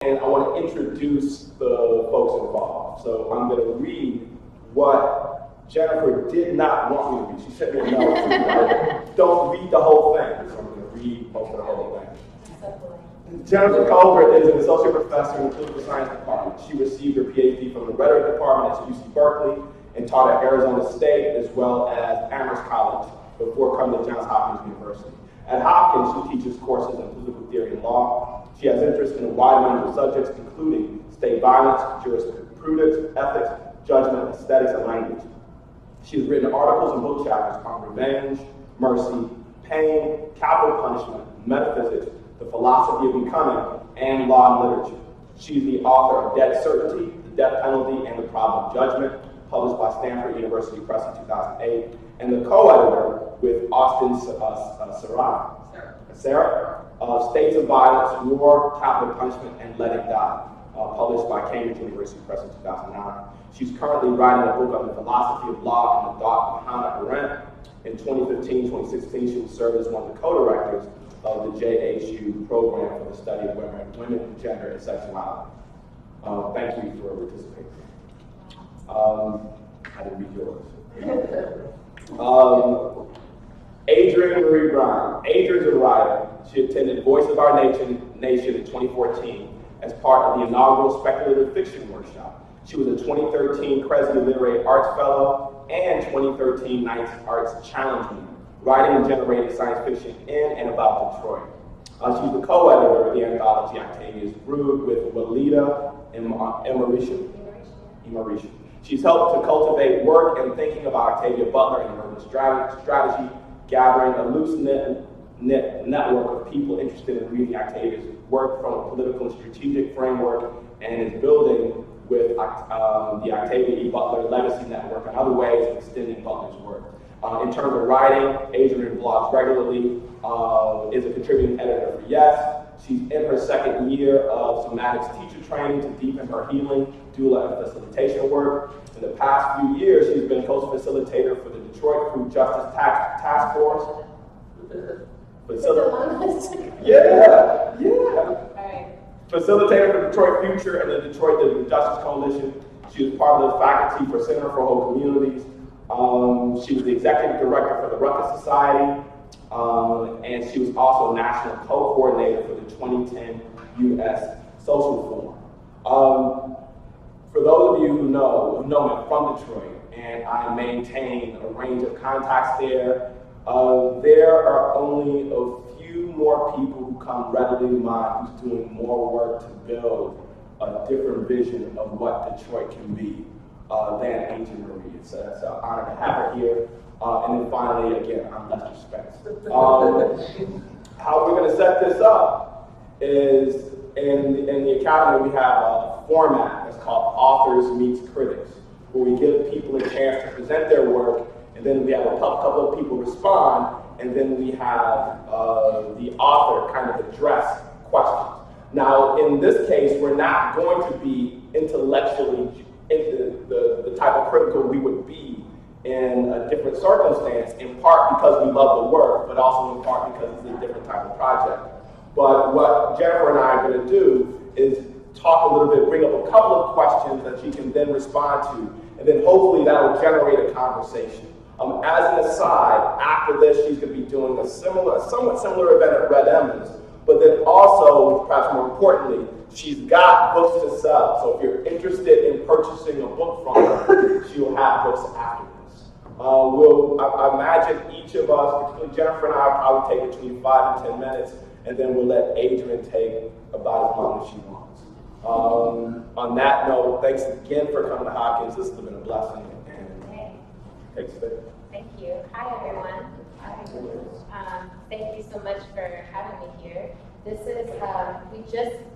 and I want to introduce the folks involved. So I'm going to read what Jennifer did not want me to read. She sent me a note, like, don't read the whole thing. So I'm going to read most of the whole thing. Jennifer Culbert is an associate professor in the political science department. She received her PhD from the rhetoric department at UC Berkeley and taught at Arizona State as well as Amherst College before coming to Johns Hopkins University. At Hopkins, she teaches courses in political theory and law. She has interest in a wide range of subjects, including state violence, jurisprudence, ethics, judgment, aesthetics, and language. She has written articles and book chapters on revenge, mercy, pain, capital punishment, metaphysics, the philosophy of becoming, and law and literature. She is the author of Death Certainty, the Death Penalty, and the Problem of Judgment, published by Stanford University Press in 2008, and the co-editor with Austin Sarah of States of Violence, War, Capital Punishment, and Let It Die, published by Cambridge University Press in 2009. She's currently writing a book on the philosophy of law and the thought of Hannah Arendt. In 2015-2016, she will serve as one of the co-directors of the JHU program for the study of women, gender, and sexuality. Thank you for participating. I didn't read yours. Adrienne Maree Brown. Adrienne's a writer. She attended Voice of Our Nation in 2014 as part of the inaugural Speculative Fiction Workshop. She was a 2013 Kresge Literary Arts Fellow and 2013 Knights Arts Challenge winner, writing and generating science fiction in and about Detroit. She's the co-editor of the anthology Octavia's Brood with Walida Imarisha. She's helped to cultivate work and thinking about Octavia Butler and urban strategy, gathering a loose-knit network of people interested in reading Octavia's work from a political and strategic framework, and is building with the Octavia E. Butler Legacy Network and other ways of extending Butler's work. In terms of writing, Adrienne blogs regularly, is a contributing editor for Yes. She's in her second year of somatics teacher training to deepen her healing, doula, and facilitation work. In the past few years, she's been co-facilitator for the Detroit Food Justice Task Force. Yeah. Facilitator for Detroit Future and the Detroit Digital Justice Coalition. She was part of the faculty for Center for Whole Communities. She was the executive director for the Ruckus Society, and she was also national co-coordinator for the 2010 U.S. Social Forum. For those of you who know me, I'm from Detroit, and I maintain a range of contacts there. There are only a few more people who come readily to mind who's doing more work to build a different vision of what Detroit can be than Adrienne Maree. It's an honor to have her here. And then finally, again, I'm Lester Spence. How we're going to set this up is in the Academy we have a format that's called Authors Meets Critics, where we give people a chance to present their work, and then we have a couple of people respond, and then we have the author kind of address questions. Now, in this case, we're not going to be intellectually into the type of critical we would be in a different circumstance, in part because we love the work, but also in part because it's a different type of project. But what Jennifer and I are going to do is talk a little bit, bring up a couple of questions that she can then respond to, and then hopefully that will generate a conversation. As an aside, after this, she's going to be doing a somewhat similar event at Red Emmons, but then also, perhaps more importantly, she's got books to sell. So if you're interested in purchasing a book from her, she will have books after this. I imagine each of us, particularly Jennifer and I, will probably take between 5 and 10 minutes, and then we'll let Adrienne take about as long as she wants. On that note, thanks again for coming to Hopkins. This has been a blessing. And thank you. Hi, everyone. Thank you so much for having me here. This is,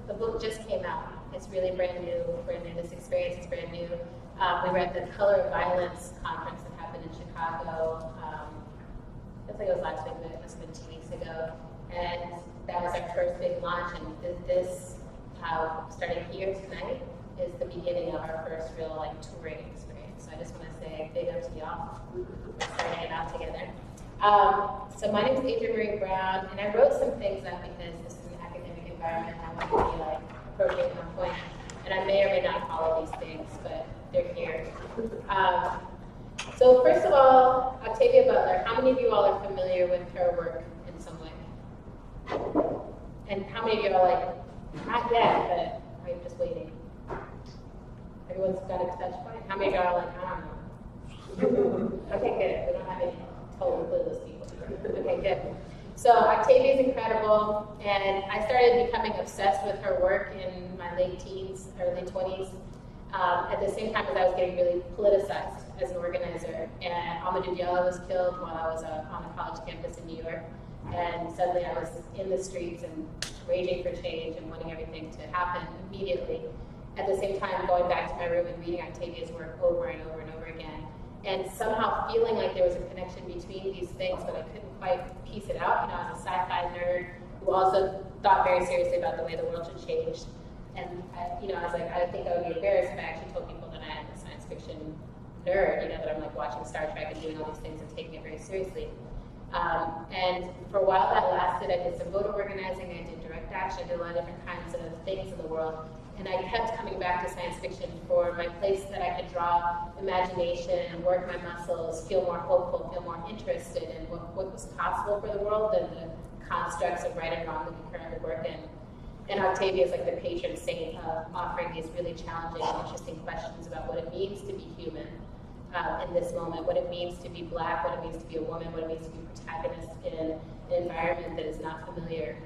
the book just came out. It's really brand new. This experience is brand new. We were at the Color of Violence conference that happened in Chicago. I think it was last week, but it must have been 2 weeks ago. And that was our first big launch. And this, starting here tonight, is the beginning of our first real touring experience. So I just want to say big up to y'all. We're starting it out together. So my name is Adrienne Maree Brown, and I wrote some things up because this is an academic environment. I want to be appropriate and on point. And I may or may not follow these things, but they're here. So first of all, Octavia Butler, how many of you all are familiar with her work in some way? And how many of you are like, not yet, but I'm just waiting? Everyone's got a touch point? How many of you are like, I don't know? Okay, good. We don't have any totally clueless people. Okay, good. So Octavia is incredible, and I started becoming obsessed with her work in my late teens, early 20s, at the same time as I was getting really politicized as an organizer. And Amadou Diallo was killed while I was on a college campus in New York, and suddenly I was in the streets and raging for change and wanting everything to happen immediately. At the same time, going back to my room and reading Octavia's work over and over and over again, and somehow feeling like there was a connection between these things, but I couldn't quite piece it out. You know, I was a sci-fi nerd who also thought very seriously about the way the world should change. And I was like, I think I would be embarrassed if I actually told people that I am a science fiction nerd, that I'm like watching Star Trek and doing all these things and taking it very seriously. And for a while that lasted. I did some voter organizing, I did direct action, I did a lot of different kinds of things in the world. And I kept coming back to science fiction for my place that I could draw imagination, work my muscles, feel more hopeful, feel more interested in what was possible for the world than the constructs of right and wrong that we currently work in. And Octavia is like the patron saint of offering these really challenging and interesting questions about what it means to be human in this moment, what it means to be Black, what it means to be a woman, what it means to be a protagonist in an environment that is not familiar.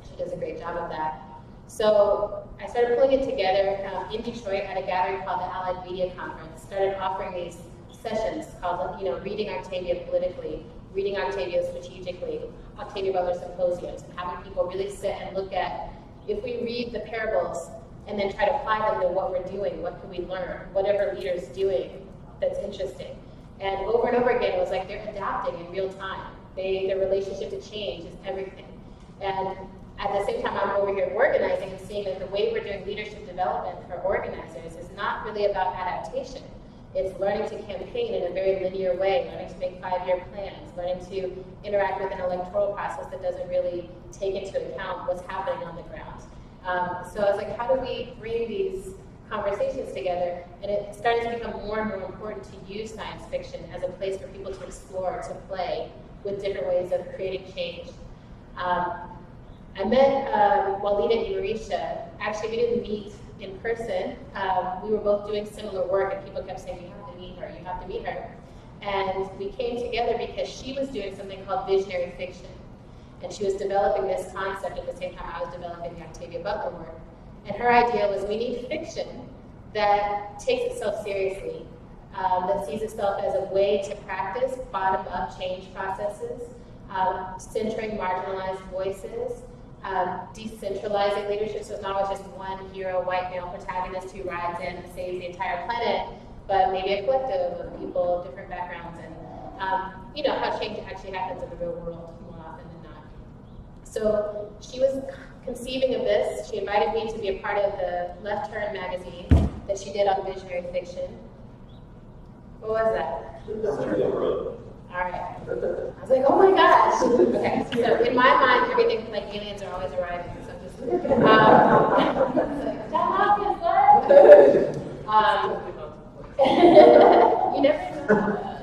She does a great job of that. So I started pulling it together in Detroit at a gathering called the Allied Media Conference. Started offering these sessions called, Reading Octavia Politically, Reading Octavia Strategically, Octavia Butler Symposiums, and having people really sit and look at, if we read the parables and then try to apply them to what we're doing, what can we learn, whatever leader's doing that's interesting. And over again, it was like they're adapting in real time. Their relationship to change is everything. And at the same time, I'm over here organizing and seeing that the way we're doing leadership development for organizers is not really about adaptation. It's learning to campaign in a very linear way, learning to make 5-year plans, learning to interact with an electoral process that doesn't really take into account what's happening on the ground. So I was like, how do we bring these conversations together? And it started to become more and more important to use science fiction as a place for people to explore, to play with different ways of creating change. I met Walida and Marisha. Actually, we didn't meet in person. We were both doing similar work, and people kept saying, you have to meet her, you have to meet her. And we came together because she was doing something called visionary fiction. And she was developing this concept at the same time I was developing the Octavia Butler work. And her idea was we need fiction that takes itself seriously, that sees itself as a way to practice bottom-up change processes, centering marginalized voices, decentralizing leadership, so it's not always just one hero, white male protagonist who rides in and saves the entire planet, but maybe a collective of people of different backgrounds, and how change actually happens in the real world more often than not. So she was conceiving of this. She invited me to be a part of the Left Turn magazine that she did on visionary fiction. What was that? All right. I was like, oh my gosh. Okay, so in my mind, everything like aliens are always arriving. So I'm just like, John Hopkins, what? You never know.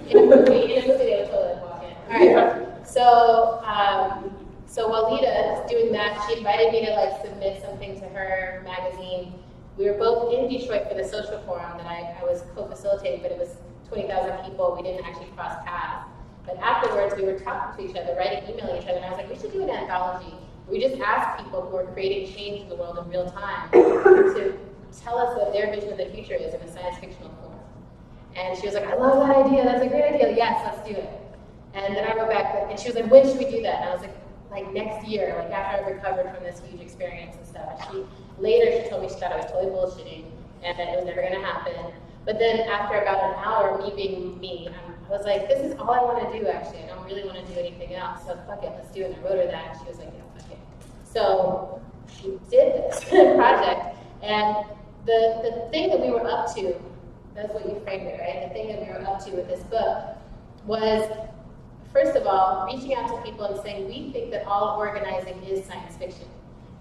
In a movie they would totally walk in. All right. So Walida is doing that. She invited me to submit something to her magazine. We were both in Detroit for the social forum that I was co-facilitating, but it was 20,000 people. We didn't actually cross paths. But afterwards, we were talking to each other, emailing each other, and I was like, we should do an anthology. We just ask people who are creating change in the world in real time to tell us what their vision of the future is in a science fictional form. And she was like, I love that idea. That's a great idea. Yes, let's do it. And then I wrote back, and she was like, when should we do that? And I was like next year, after I recovered from this huge experience and stuff. And later she told me she thought I was totally bullshitting and that it was never going to happen. But then after about an hour, me being me, I was like, this is all I want to do, actually. I don't really want to do anything else. So fuck it, let's do it. And I wrote her that, and she was like, yeah, fuck it. So we did this project. And the thing that we were up to, that's what you framed it, right? The thing that we were up to with this book was, first of all, reaching out to people and saying, we think that all organizing is science fiction.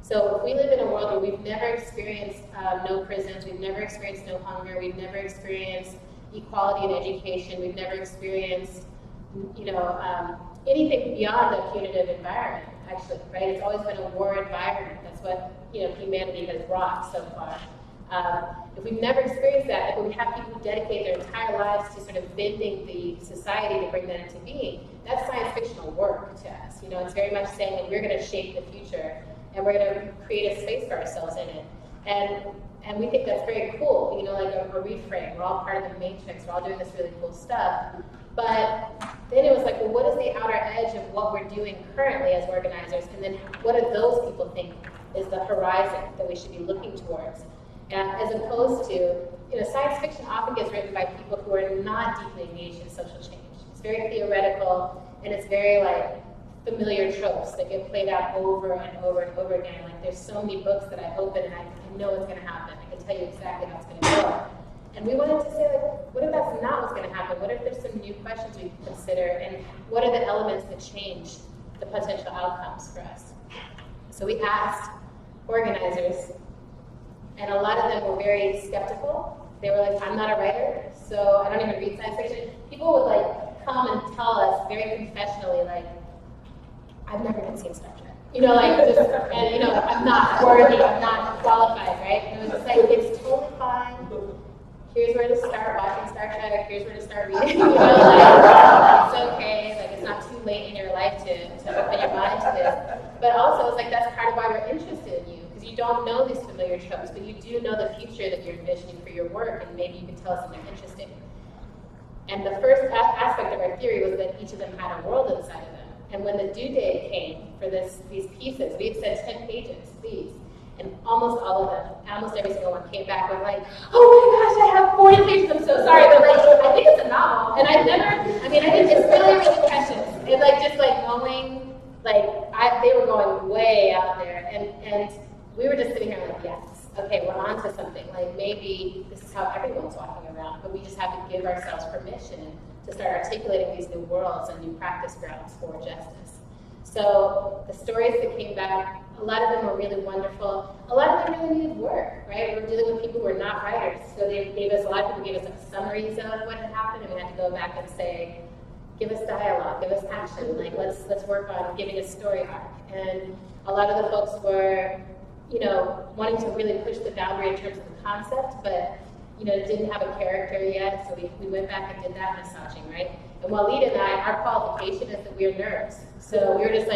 So if we live in a world where we've never experienced no prisons, we've never experienced no hunger, we've never experienced equality in education, we've never experienced, anything beyond a punitive environment, actually, right? It's always been a war environment. That's what, humanity has brought so far. If we've never experienced that, if we have people who dedicate their entire lives to sort of bending the society to bring that into being, that's science fictional work to us. It's very much saying that we're going to shape the future and we're going to create a space for ourselves in it. And we think that's very cool, like a reframe. We're all part of the matrix. We're all doing this really cool stuff. But then it was like, well, what is the outer edge of what we're doing currently as organizers? And then what do those people think is the horizon that we should be looking towards? As opposed to, science fiction often gets written by people who are not deeply engaged in social change. It's very theoretical, and it's very familiar tropes that get played out over and over and over again. Like there's so many books that I open and I know what's going to happen. I can tell you exactly how it's going to go. And we wanted to say, what if that's not what's going to happen? What if there's some new questions we can consider, and what are the elements that change the potential outcomes for us? So we asked organizers, and a lot of them were very skeptical. They were like, I'm not a writer, so I don't even read science fiction. People would come and tell us very confessionally, I've never even seen Star Trek. I'm not worthy, I'm not qualified, right? And it was just it's totally fine. Here's where to start watching Star Trek, here's where to start reading. It's okay, it's not too late in your life to open your mind to this. But also, it's that's part of why we're interested in you, because you don't know these familiar tropes, but you do know the future that you're envisioning for your work, and maybe you can tell us something interesting. And the first aspect of our theory was that each of them had a world inside of them. And when the due date came for these pieces, we had said 10 pages, please. And almost all of them, almost every single one came back with oh my gosh, I have 40 pages, I'm so sorry, but I think it's a novel. And I think it's really, really precious. And knowing, they were going way out there. And we were just sitting here yes, okay, we're on to something. Maybe this is how everyone's walking around, but we just have to give ourselves permission to start articulating these new worlds and new practice grounds for justice. So the stories that came back, a lot of them were really wonderful. A lot of them really needed work, right? We were dealing with people who were not writers. So a lot of people gave us summaries of what had happened, and we had to go back and say, give us dialogue, give us action, let's work on giving a story arc. And a lot of the folks were, wanting to really push the boundary in terms of the concept, but didn't have a character yet, so we went back and did that massaging, right? And Walid and our qualification is that we're nerds. So we were just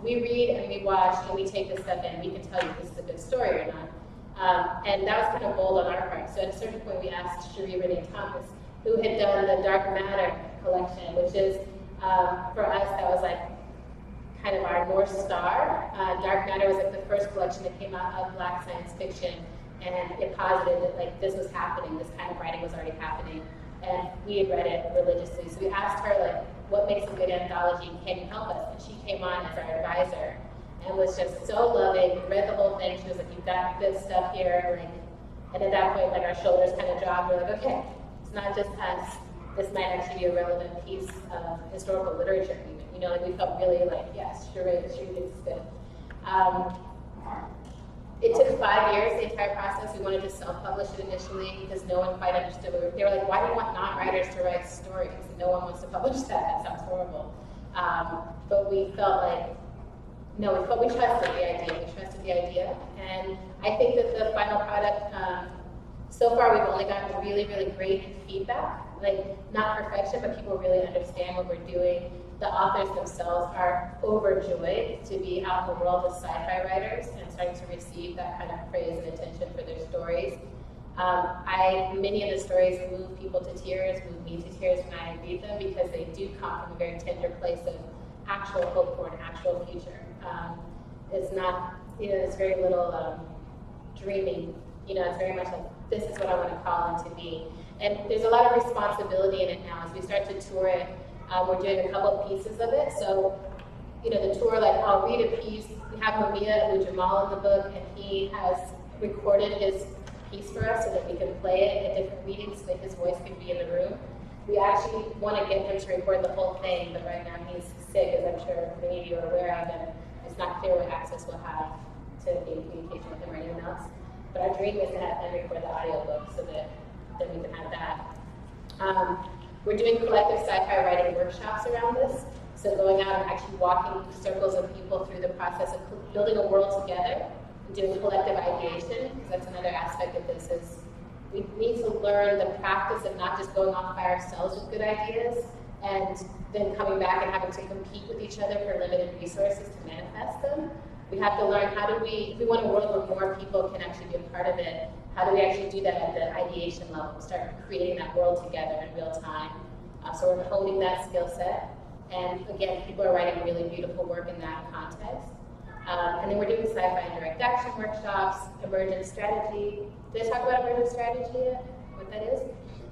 we read and we watch and we take this stuff in. We can tell you if this is a good story or not. And that was kind of bold on our part. So at a certain point we asked Cherie Renee Thomas, who had done the Dark Matter collection, which is, for us, that was kind of our North Star. Dark Matter was the first collection that came out of Black science fiction. And it posited that this was happening, this kind of writing was already happening, and we had read it religiously. So we asked her what makes a good anthology, can you help us? And she came on as our advisor and was just so loving, read the whole thing. She was like, you've got this stuff here, and at that point our shoulders kind of dropped. We're okay, it's not just us. This might actually be a relevant piece of historical literature even. We felt really yes, Cherie is good. It took 5 years, the entire process. We wanted to self-publish it initially because no one quite understood. They were like, why do you want non-writers to write stories? No one wants to publish that. That sounds horrible. But we felt we trusted the idea. We trusted the idea. And I think that the final product, so far we've only gotten really, really great feedback. Not perfection, but people really understand what we're doing. The authors themselves are overjoyed to be out in the world as sci-fi writers and starting to receive that kind of praise and attention for their stories. Many of the stories move people to tears, move me to tears when I read them, because they do come from a very tender place of actual hope for an actual future. It's not, there's very little dreaming. It's very much this is what I want to call into being. And there's a lot of responsibility in it now. As we start to tour it, we're doing a couple of pieces of it. So, the tour, I'll read a piece. We have Mamiya Jamal in the book, and he has recorded his piece for us so that we can play it at different readings so that his voice can be in the room. We actually want to get him to record the whole thing, but right now he's sick, as I'm sure many of you are aware of, and it's not clear what access we'll have to be in communication with him or anyone else. But our dream is to have him record the audiobook so that we can have that. We're doing collective sci-fi writing workshops around this. So going out and actually walking circles of people through the process of building a world together and doing collective ideation, because that's another aspect of this is we need to learn the practice of not just going off by ourselves with good ideas and then coming back and having to compete with each other for limited resources to manifest them. We have to learn how do we, if we want a world where more people can actually be a part of it, how do we actually do that at the ideation level, start creating that world together in real time. So we're honing that skill set. And again, people are writing really beautiful work in that context. And then we're doing sci-fi and direct action workshops, emergent strategy. Did I talk about emergent strategy yet? What that is?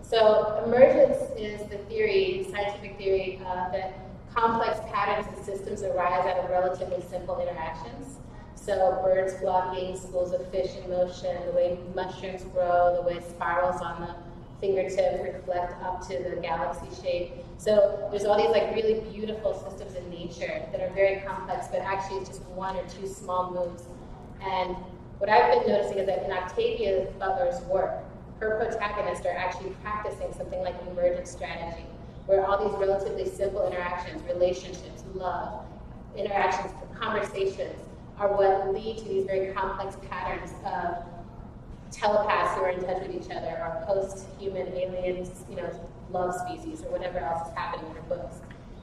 So emergence is the theory, scientific theory, that complex patterns and systems arise out of relatively simple interactions. So birds flocking, schools of fish in motion, the way mushrooms grow, the way spirals on the fingertip reflect up to the galaxy shape. So there's all these like really beautiful systems in nature that are very complex, but actually it's just one or two small moves. And what I've been noticing is that in Octavia Butler's work, her protagonists are actually practicing something like emergent strategy, where all these relatively simple interactions, relationships, love, interactions, conversations, are what lead to these very complex patterns of telepaths who are in touch with each other, or post-human aliens, love species, or whatever else is happening in her books.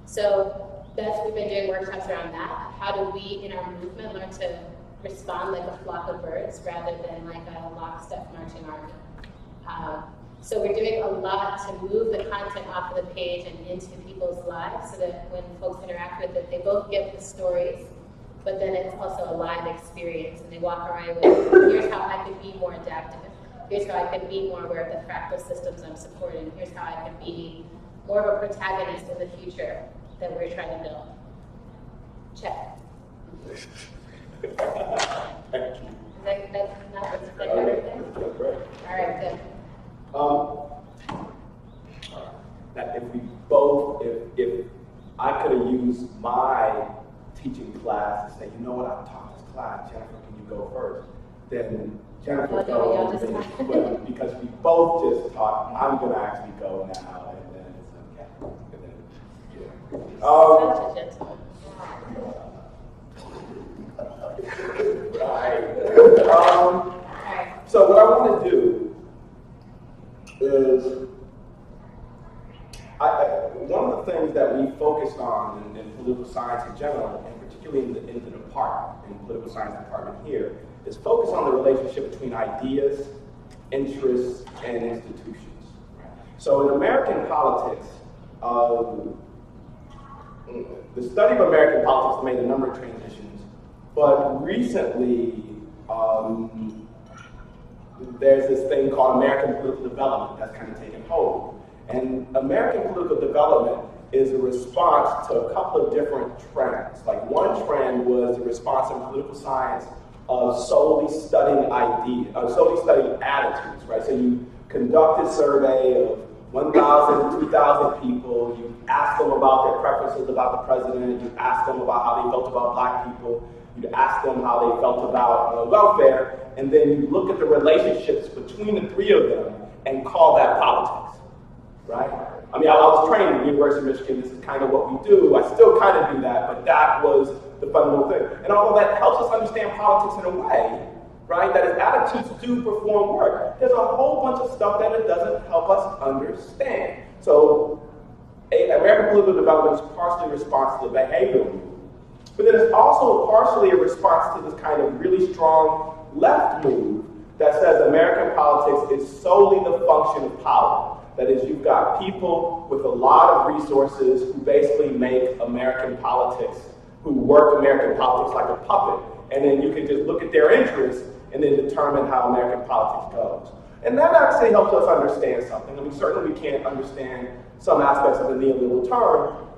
So that's what we've been doing workshops around that. How do we, in our movement, learn to respond like a flock of birds rather than like a lockstep marching army? So we're doing a lot to move the content off of the page and into people's lives so that when folks interact with it, they both get the stories, but then it's also a live experience, and they walk away with, here's how I could be more adaptive. Here's how I could be more aware of the fractal systems I'm supporting. Here's how I could be more of a protagonist in the future that we're trying to build. Check. Thank you. That's everything? Great. All right, good. That if I could have used my teaching class and say, you know what, I taught this class, Jennifer, can you go first? Then Jennifer goes, but because we both just taught, I'm going to actually go now, and then it's okay. And then, yeah. Such a gentleman. Right. So what I want to do is, one of the things that we focused on in political science in general, and particularly in the department, in the political science department here, is focus on the relationship between ideas, interests, and institutions. So in American politics, the study of American politics made a number of transitions, but recently there's this thing called American political development that's kind of taken hold. And American political development is a response to a couple of different trends. Like one trend was the response in political science of solely studying solely studying attitudes, right? So you conduct a survey of 1,000, 2,000 people, you ask them about their preferences about the president, you ask them about how they felt about black people, you ask them how they felt about welfare, and then you look at the relationships between the three of them and call that politics, right? I mean, I was trained at the University of Michigan, this is kind of what we do, I still kind of do that, but that was the fundamental thing. And although that helps us understand politics in a way, right, that its attitudes do perform work, there's a whole bunch of stuff that it doesn't help us understand. So, American political development is partially a response to the behavioral movement. But then it's also partially a response to this kind of really strong left move that says American politics is solely the function of power. That is, you've got people with a lot of resources who basically make American politics, who work American politics like a puppet. And then you can just look at their interests and then determine how American politics goes. And that actually helps us understand something. I mean, certainly we can't understand some aspects of the neoliberal term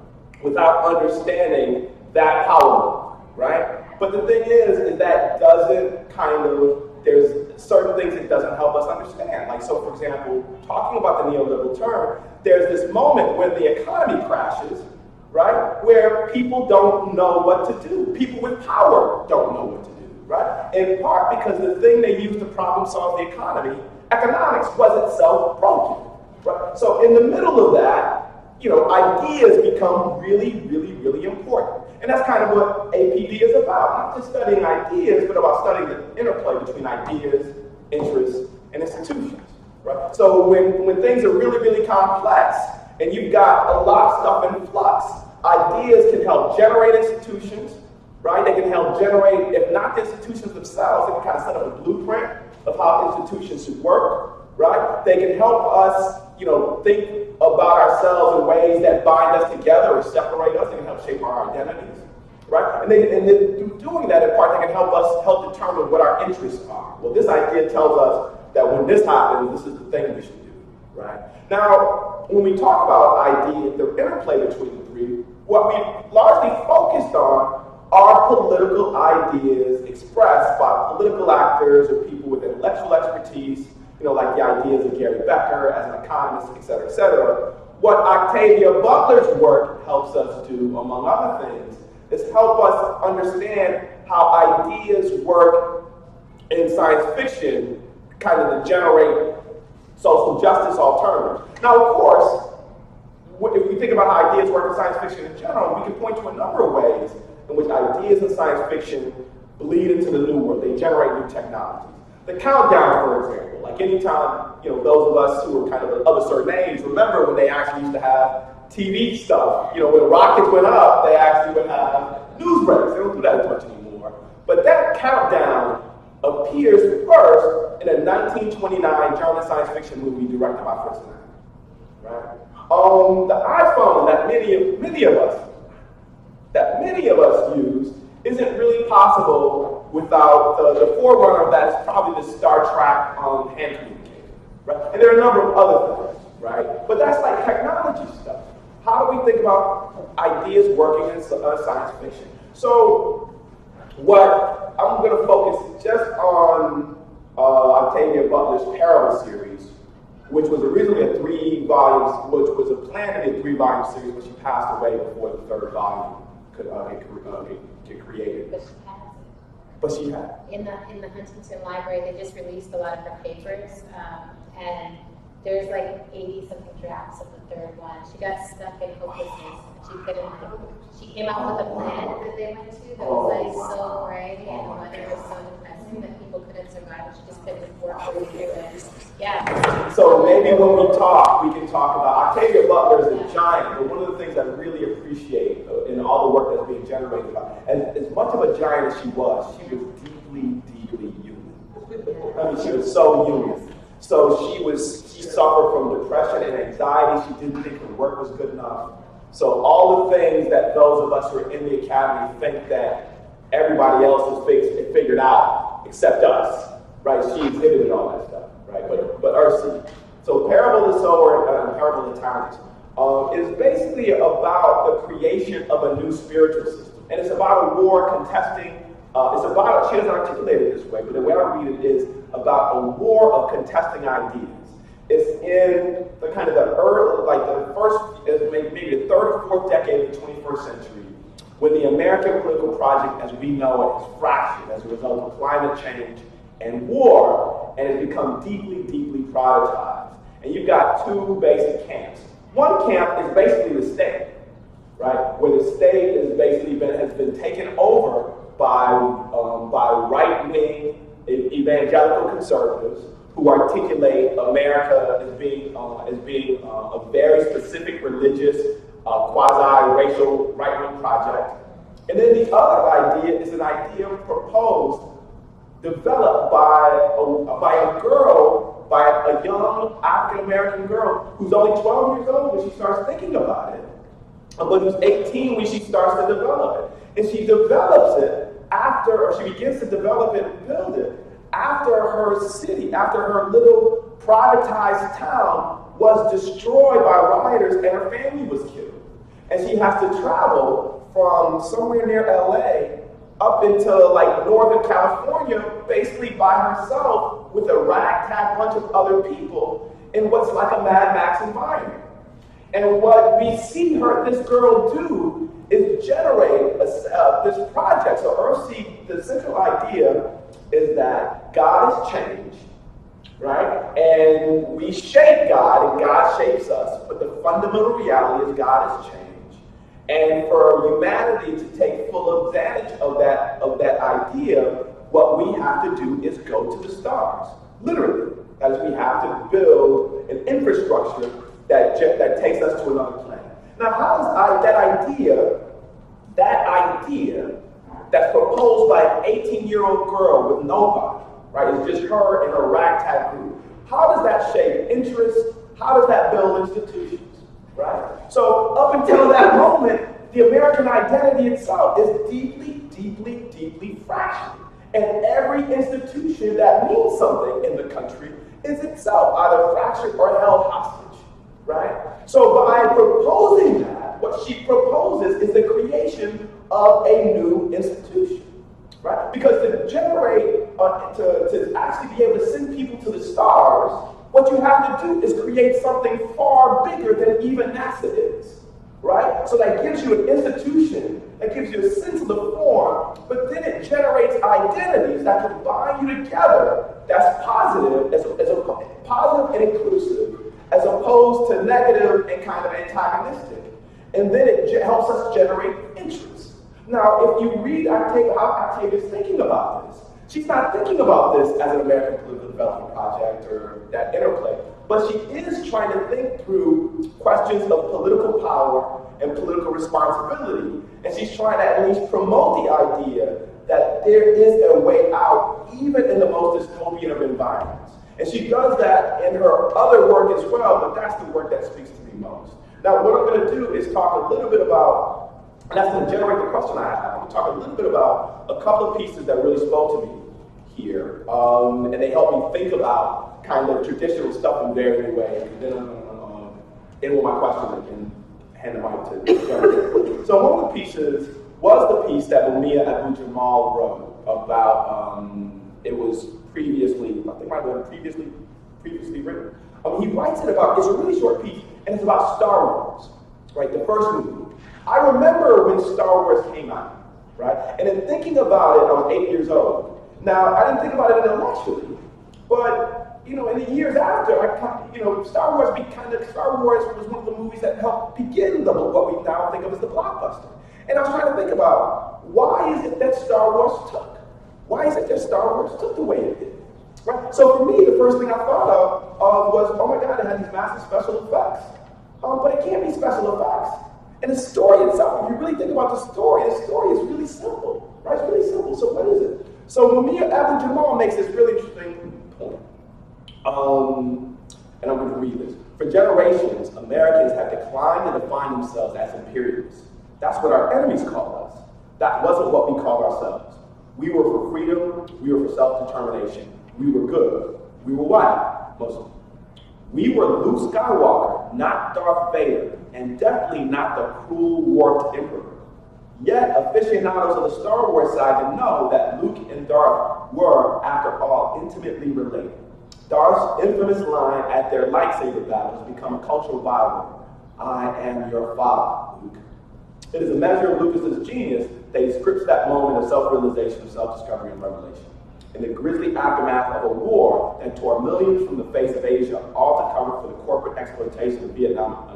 without understanding that power move, right? But the thing is that doesn't there's certain things it doesn't help us understand. Like, so for example, talking about the neoliberal term, there's this moment when the economy crashes, right? Where people don't know what to do. People with power don't know what to do. right? In part because the thing they used to problem solve the economy, economics, was itself broken, right? So in the middle of that, ideas become really, really, really important. And that's kind of what APD is about. Not just studying ideas, but about studying the interplay between ideas, interests, and institutions, right? So when things are really, really complex, and you've got a lot of stuff in flux, ideas can help generate institutions, right? They can help generate, if not the institutions themselves, they can kind of set up a blueprint of how institutions should work, right? They can help us, think about ourselves in ways that bind us together or separate us. They can help shape our identities, right? And then through doing that, in part, they can help determine what our interests are. Well, this idea tells us that when this happens, this is the thing we should do, right? Now, when we talk about ideas, the interplay between the three, what we largely focused on are political ideas expressed by political actors or people with intellectual expertise, like the ideas of Gary Becker as an economist, et cetera, et cetera. What Octavia Butler's work helps us do, among other things, is help us understand how ideas work in science fiction, kind of to generate social justice alternatives. Now, of course, if we think about how ideas work in science fiction in general, we can point to a number of ways in which ideas in science fiction bleed into the new world. They generate new technologies. The countdown, for example, like anytime, those of us who are kind of a certain age, remember when they actually used to have TV stuff. When the rockets went up, they actually would have news breaks. They don't do that as much anymore. But that countdown appears first in a 1929 German science fiction movie directed by Fritz Lang, right? The iPhone that many of us use isn't really possible without the forerunner of that is probably the Star Trek hand communicator, right? And there are a number of other things, right? But that's like technology stuff. How do we think about ideas working in science fiction? So what I'm going to focus just on Octavia Butler's Parable series, which was originally a 3 volumes, which was a plan to be a 3-volume series, but she passed away before the 3rd volume could get created. But she had. In the Huntington Library, they just released a lot of her papers, and there's like 80-something drafts of the 3rd one. She got stuck in hopelessness. She came out with a plan that they went to that was like so gray and the weather was so depressing that people couldn't survive. She just couldn't work through it. Yeah. So maybe when we talk, we can talk about Octavia Butler is a giant, but one of the things I really appreciate in all the work that's being generated, as much of a giant as she was deeply, deeply human. I mean, she was so human. So she suffered from depression and anxiety. She didn't think her work was good enough. So all the things that those of us who are in the academy think that everybody else has figured out except us, right? She exhibited all that stuff, right? But Ursi. So Parable of the Sower and Parable of the Talents is basically about the creation of a new spiritual system. And it's about a war contesting, she doesn't articulate it this way, but the way I read it is about a war of contesting ideas. It's in the kind of the early, like the first, maybe the 3rd or 4th decade of the 21st century, when the American political project as we know it is fractured as a result of climate change and war, and it's become deeply, deeply privatized. And you've got 2 basic camps. One camp is basically the state, right? Where the state is basically has been taken over by right-wing evangelical conservatives who articulate America as being a very specific religious, quasi-racial right-wing project. And then the other idea is an idea proposed, developed by a young African-American girl who's only 12 years old when she starts thinking about it, but who's 18 when she starts to develop it. And she develops it she begins to develop it and build it after her city, after her little privatized town was destroyed by rioters and her family was killed. And she has to travel from somewhere near LA up into like Northern California, basically by herself with a ragtag bunch of other people in what's like a Mad Max environment. And what we see this girl do is generate this project. So Earthseed, the central idea is that God is change, right? And we shape God, and God shapes us. But the fundamental reality is God is change. And for humanity to take full advantage of that idea, what we have to do is go to the stars, literally. As we have to build an infrastructure that takes us to another planet. Now, how does that idea that's proposed by an 18-year-old girl with nobody, right? It's just her and her ragtag group. How does that shape interests? How does that build institutions, right? So up until that moment, the American identity itself is deeply, deeply, deeply fractured. And every institution that means something in the country is itself either fractured or held hostage, right? So by proposing that, what she proposes is the creation of a new institution, right? Because to generate, to actually be able to send people to the stars, what you have to do is create something far bigger than even NASA is, right? So that gives you an institution, that gives you a sense of the form, but then it generates identities that can bind you together that's positive, as positive and inclusive, as opposed to negative and kind of antagonistic. And then it helps us generate interest. Now, if you read how Octavia's thinking about this, she's not thinking about this as an American political development project or that interplay, but she is trying to think through questions of political power and political responsibility. And she's trying to at least promote the idea that there is a way out, even in the most dystopian of environments. And she does that in her other work as well, but that's the work that speaks to me most. Now, what I'm going to do is talk a little bit about, and that's going to generate the question I have. I'm going to talk a little bit about a couple of pieces that really spoke to me here, and they helped me think about kind of traditional stuff in varying ways. And then I'm going to end with my question and hand the mic to Jeremy. So one of the pieces was the piece that Maree Abu-Jamal wrote about, it was previously, I think it might have been previously written. He writes it about, it's a really short piece, and it's about Star Wars, right, the first movie. I remember when Star Wars came out, right, and in thinking about it, I was 8 years old. Now, I didn't think about it intellectually, but, in the years after, Star Wars was one of the movies that helped begin what we now think of as the blockbuster. And I was trying to think about, why is it that Star Wars took? Why is it that Star Wars took the way it did? Right? So for me, the first thing I thought of was, oh my God, it had these massive special effects. But it can't be special effects. And the story itself, if you really think about the story is really simple. Right? It's really simple. So what is it? So Maree Abu-Jamal makes this really interesting point. And I'm going to read this. For generations, Americans have declined to define themselves as imperialists. That's what our enemies called us. That wasn't what we called ourselves. We were for freedom. We were for self-determination. We were good. We were white, Muslim. We were Luke Skywalker, not Darth Vader, and definitely not the cruel, warped emperor. Yet, aficionados of the Star Wars saga know that Luke and Darth were, after all, intimately related. Darth's infamous line at their lightsaber battles become a cultural byword. I am your father, Luke. It is a measure of Lucas's genius that he scripts that moment of self-realization, of self-discovery, and revelation. In the grisly aftermath of a war that tore millions from the face of Asia, all to cover for the corporate exploitation of Vietnam's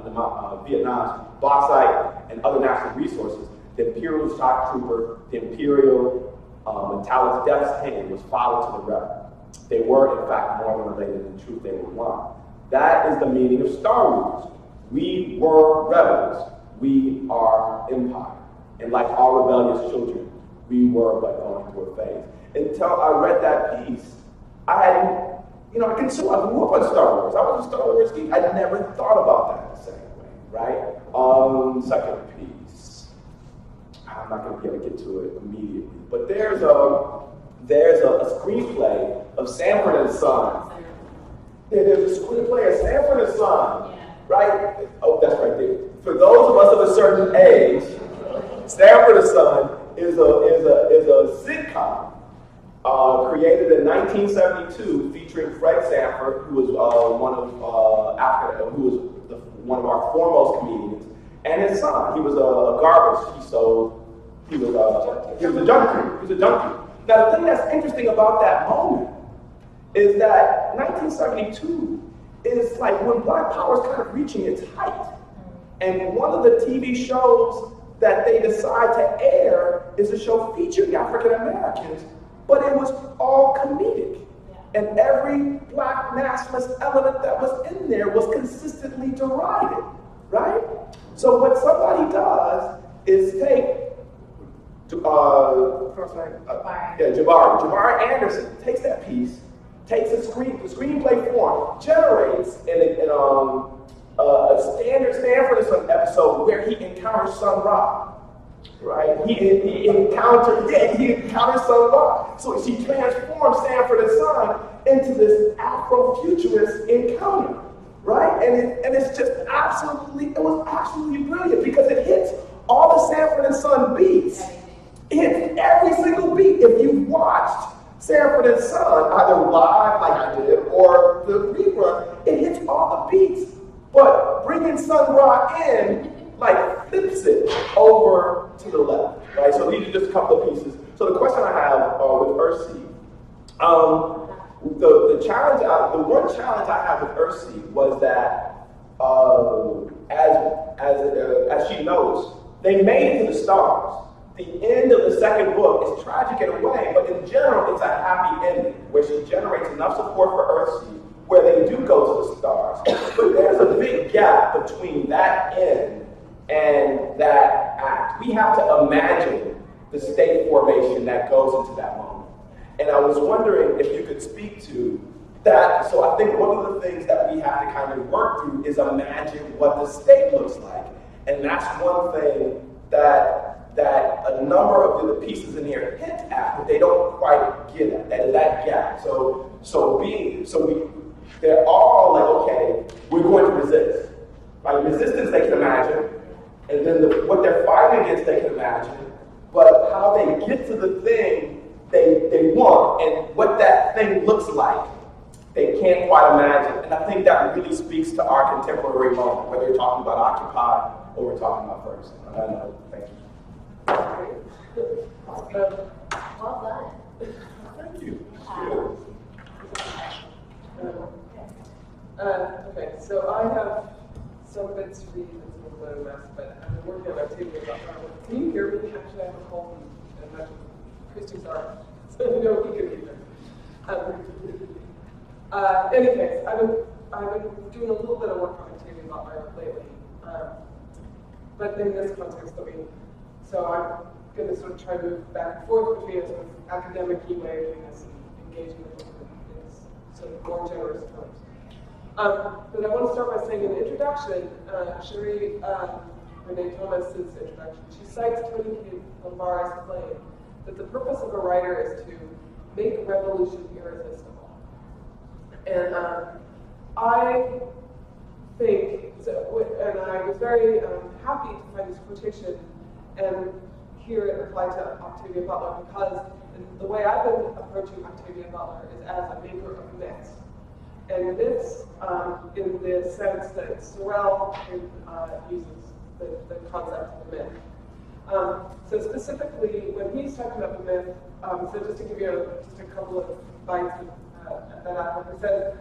bauxite and other natural resources, the Imperial shock trooper, the Imperial metallic death's hand was followed to the rebel. They were, in fact, more than related. In truth, they were one. That is the meaning of Star Wars. We were rebels. We are empire. And like all rebellious children, we were but going through a phase. Until I read that piece, I grew up on Star Wars. I was a Star Wars geek. I never thought about that the same way, right? Second piece. I'm not going to be able to get to it immediately, but there's a screenplay of Sanford and Son. There's a screenplay of Sanford and Son, right? Oh, that's right there. For those of us of a certain age, Sanford and Son is a sitcom created in 1972, featuring Fred Sanford, who was one of our foremost comedians, and his son. He was a garbage. He was a junkie. Now the thing that's interesting about that moment is that 1972 is like when Black Power is kind of reaching its height. And one of the TV shows that they decide to air is a show featuring African Americans, but it was all comedic. And every Black nationalist element that was in there was consistently derided, right? So what somebody does is take Jabari Anderson takes that piece, takes the screenplay form, generates a standard Sanford and Son episode where he encounters Sun Ra, right? He encounters Sun Ra. So she transforms Sanford and Son into this Afrofuturist encounter, right? And it's just it was absolutely brilliant because it hits all the Sanford and Son beats. It hits every single beat. If you watched Sanford and Son, either live like I did or the rerun, it hits all the beats. But bringing Sun Ra in, like, flips it over to the left, right? So these are just a couple of pieces. So the question I have with Earthseed, the one challenge I have with Earthseed was that, as she notes, they made it to the stars. The end of the second book is tragic in a way, but in general, it's a happy ending where she generates enough support for Earthseed where they do go to the stars. But there's a big gap between that end and that act. We have to imagine the state formation that goes into that moment. And I was wondering if you could speak to that. So I think one of the things that we have to kind of work through is imagine what the state looks like. And that's one thing that a number of the pieces in here hint at, but they don't quite get at. That gap. They're all like, okay, we're going to resist. Like resistance they can imagine, and then what they're fighting against they can imagine, but how they get to the thing they want and what that thing looks like, they can't quite imagine. And I think that really speaks to our contemporary moment, whether you're talking about Occupy or we're talking about First. I know, thank you. Well done. Thank you. Okay, so I have some bits to read. It's a little bit of a mess, but I've been working on Octavia about that. Can you hear me? Actually, I have a cold and my acoustics are, so you know he can hear me. In any case, I've been doing a little bit of work on Octavia Butler lately, but in this context, so I'm going to sort of try to move back and forth between a sort of academic-y way of doing this and engaging with it in sort of more generous terms. But I want to start by saying in the introduction, Cherie Renee Thomas's introduction, she cites Tony Lombar's claim that the purpose of a writer is to make revolution irresistible. And I think, and I was very happy to find this quotation and hear it applied to Octavia Butler because the way I've been approaching Octavia Butler is as a maker of myths. And myths in the sense that Sorrell uses the concept of the myth. So specifically, when he's talking about the myth, so just to give you just a couple of bites at that apple, he says,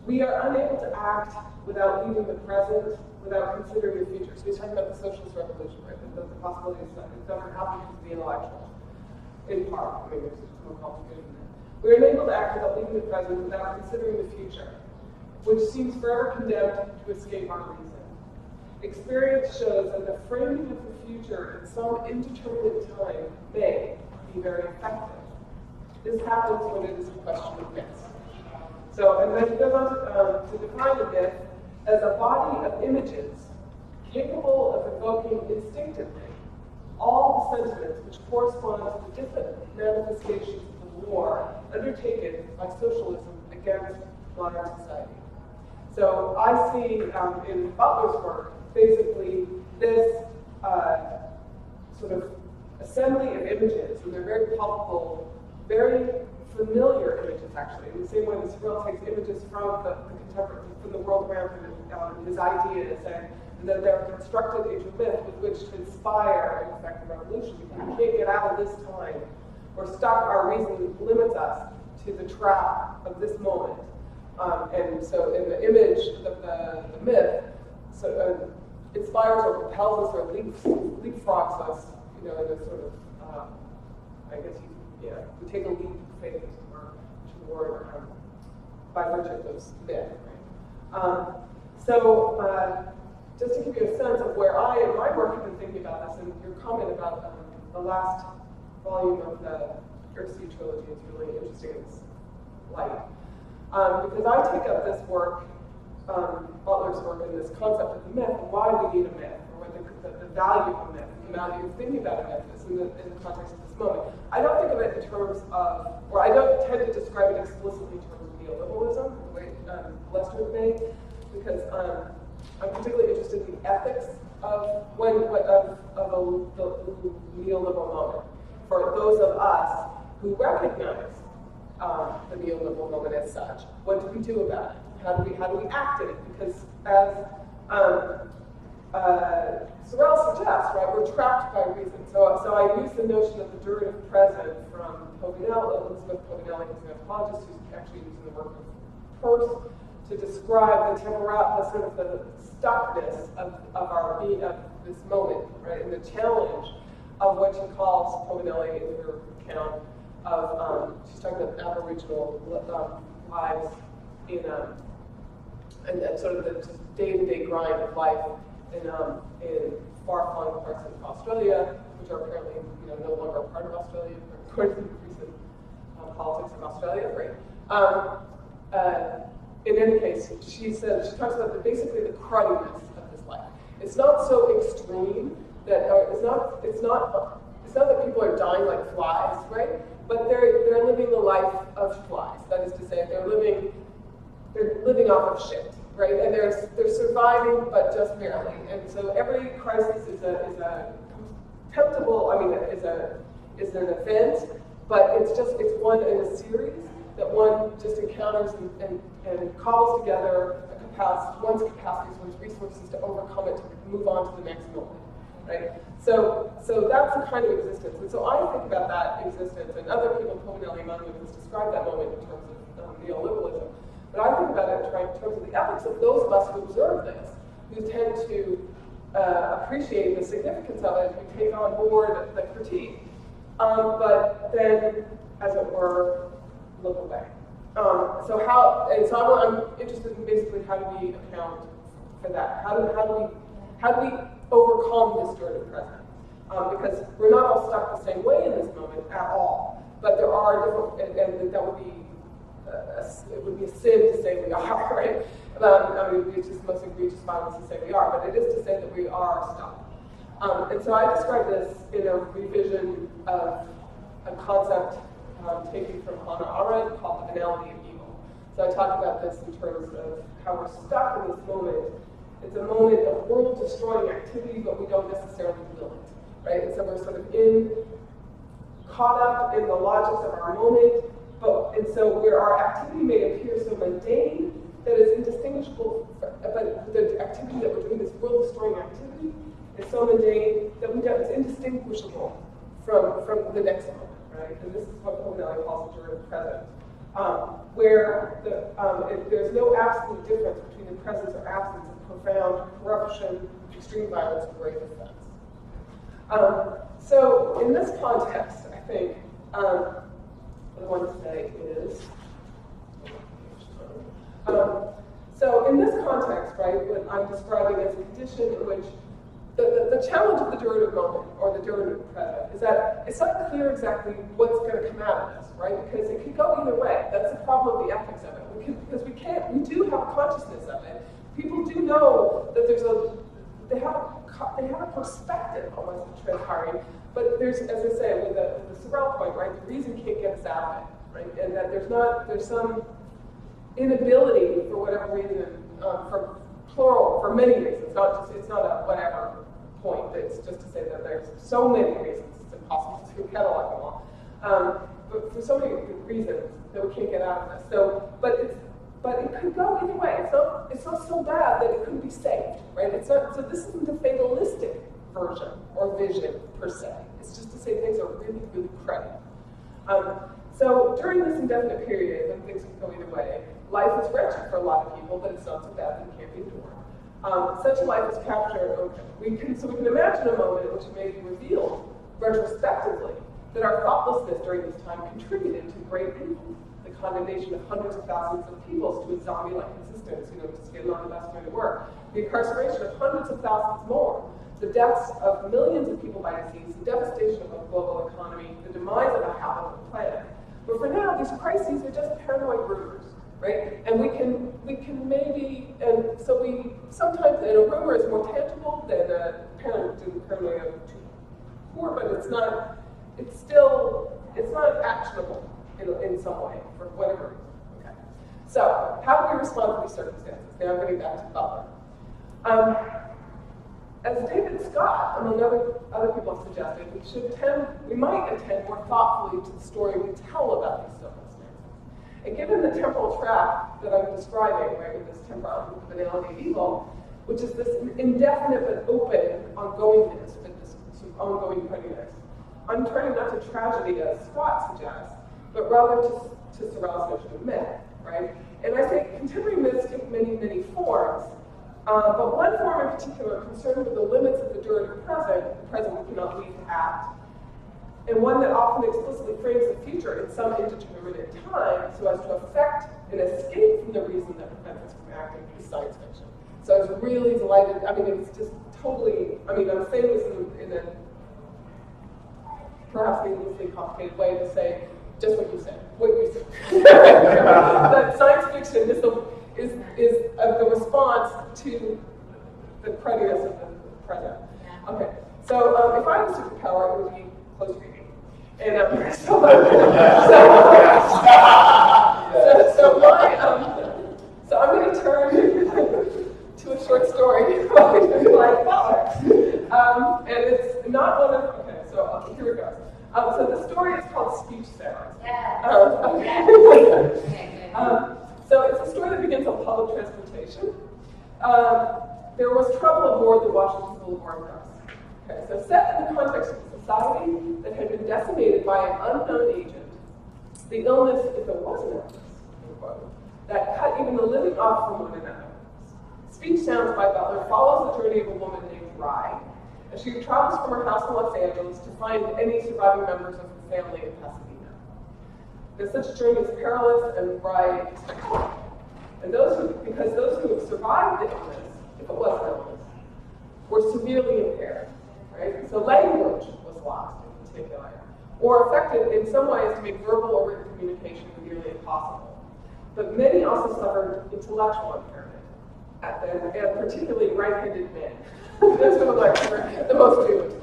we are unable to act without leaving the present, without considering the future. So he's talking about the socialist revolution, right? The possibilities that it doesn't happen because of the intellectual, in part. I mean, there's more complicated than that. We are unable to act without leaving the present, without considering the future, which seems forever condemned to escape our reason. Experience shows that the framing of the future at some indeterminate time may be very effective. This happens when it is a question of myths. So, and then he goes on to define the myth as a body of images capable of evoking instinctively all the sentiments which correspond to the different manifestations of the war undertaken by socialism against modern society. So I see in Butler's work basically this sort of assembly of images, and they're very palpable, very familiar images, actually, in the same way that Sorrell takes images from the contemporary, from the world around him, his ideas, and that they're constructed into myth with which to inspire and affect the revolution. We can't get out of this time. We're stuck, our reason limits us to the trap of this moment. And so in the image of the myth, so inspires or propels us or leapfrogs us, in a sort of, I guess we take a leap of faith toward by virtue of this myth, right? Just to give you a sense of where I in my work have been thinking about this, and your comment about the last volume of the Earthsea trilogy is really interesting in this light. Because I take up this work, Butler's work, in this concept of the myth, and why we need a myth, or what the value of a myth, the value of thinking about a myth is in the context of this moment. I don't think of it in terms of, or I don't tend to describe it explicitly in terms of neoliberalism, the way Lester may, because I'm particularly interested in the ethics of the neoliberal moment. For those of us who recognize the neoliberal moment as such, what do we do about it? How do we act in it? Because as Sorrell suggests, right, we're trapped by reason. So I use the notion of the durative present from Elizabeth Povinelli, who's an anthropologist who's actually using the work of Peirce to describe the sort of the stuckness of our being of this moment, right, and the challenge of what she calls Povinelli in her account of she's talking about Aboriginal lives in and sort of the day-to-day grind of life in far-flung parts of Australia, which are apparently no longer a part of Australia, according to the recent politics of Australia. Right. In any case, she talks about basically the cruddiness of this life. It's not so extreme that it's not that people are dying like flies, right? But they're living the life of flies. That is to say, they're living off of shit, right? And they're surviving, but just barely. And so every crisis is a contemptible. I mean, is an event, but it's one in a series that one just encounters and cobbles together one's capacities, one's resources to overcome it, to move on to the next moment, right? So that's the kind of existence. And so I think about that existence, and other people, Povinelli among them, has described that moment in terms of neoliberalism. But I think about it in terms of the ethics of those of us who observe this, who tend to appreciate the significance of it, who take on board the critique, but then, as it were, look away. So I'm interested in basically how do we account for that? How do we overcome this durative present? Because we're not all stuck the same way in this moment at all. But there are different, and that would be it would be a sin to say we are, right? I mean, it's just the most egregious violence to say we are, but it is to say that we are stuck. And so I describe this in a revision of a concept taken from Hannah Arendt called the banality of evil. So I talk about this in terms of how we're stuck in this moment. It's a moment of world-destroying activity, but we don't necessarily feel it, right? And so we're sort of caught up in the logics of our moment, and so where our activity may appear so mundane that is indistinguishable, but the activity that we're doing, this world-destroying activity, is so mundane that it's indistinguishable from the next moment. Right? And this is what Povinelli calls the durative present, where there's no absolute difference between the presence or absence of profound corruption, extreme violence, and grave offense. So in this context, I think what I want to say is, so in this context, right, what I'm describing as a condition in which the challenge of the durative moment, or the durative present, is that it's not clear exactly what's going to come out of this, right? Because it could go either way. That's the problem of the ethics of it. Because we do have a consciousness of it. People do know that they have a perspective almost of transpiring, but there's, as I say, with the Sorrell point, right, the reason can't get us out of it, right? And that there's some inability, for whatever reason, for many reasons, it's not a whatever point. It's just to say that there's so many reasons it's impossible to catalog them all. for so many reasons that we can't get out of this. So, but it could go either way. It's not so bad that it couldn't be saved, right? It's not. So this isn't a fatalistic version or vision per se. It's just to say things are really, really cruddy. So during this indefinite period, when things can go either way, life is wretched for a lot of people, but it's not so bad that it can't be endured. Such a life is captured. We can imagine a moment in which it may be revealed retrospectively that our thoughtlessness during this time contributed to great evil, the condemnation of hundreds of thousands of people to a zombie-like existence, just getting on the best way to work, the incarceration of hundreds of thousands more, the deaths of millions of people by disease, the devastation of a global economy, the demise of a habitable planet. But for now, these crises are just paranoid rumors, right? And we can maybe, and so we sometimes, and a rumor is more tangible than a paranoia too poor, but it's not actionable in some way for whatever reason. Okay. So how do we respond to these circumstances? Now I'm getting back to Butler. As David Scott, among other people have suggested, we might attend more thoughtfully to the story we tell about these circumstances. And given the temporal track that I'm describing, right, with this temporal banality of evil, which is this indefinite but open ongoingness, but this sort of ongoing pettiness, I'm turning not to tragedy as Scott suggests, but rather to Sorrell's notion of myth, right? And I think contemporary myths take many, many forms. But one form in particular, concerned with the limits of the during the present we cannot leave to act, and one that often explicitly frames the future in some indeterminate time so as to effect an escape from the reason that prevents us from acting, is science fiction. So I was really delighted. I mean, it's just totally, I'm saying this in a perhaps needlessly complicated way to say just what you said. That science fiction is the response to the crudiness of the present. Okay, so if I had a superpower, it would be close reading. And so I'm going to turn to a short story like Butler. And it's not one of, okay, so here it goes. So the story is called Speech Sounds. So it's a story that begins on public transportation. There was trouble aboard the Washington Boulevard bus. Okay, so set in the context of a society that had been decimated by an unknown agent, the illness, if it was an illness, unquote, that cut even the living off from one another. Speech Sounds by Butler follows the journey of a woman named Maree as she travels from her house in Los Angeles to find any surviving members of her family in Pasadena. Such a journey is perilous and Maree is spectacular. And because those who have survived the illness, if it was an illness, were severely impaired, right? So language was lost in particular, or affected in some ways to make verbal or written communication nearly impossible. But many also suffered intellectual impairment, and particularly right-handed men. That's what the most doomed.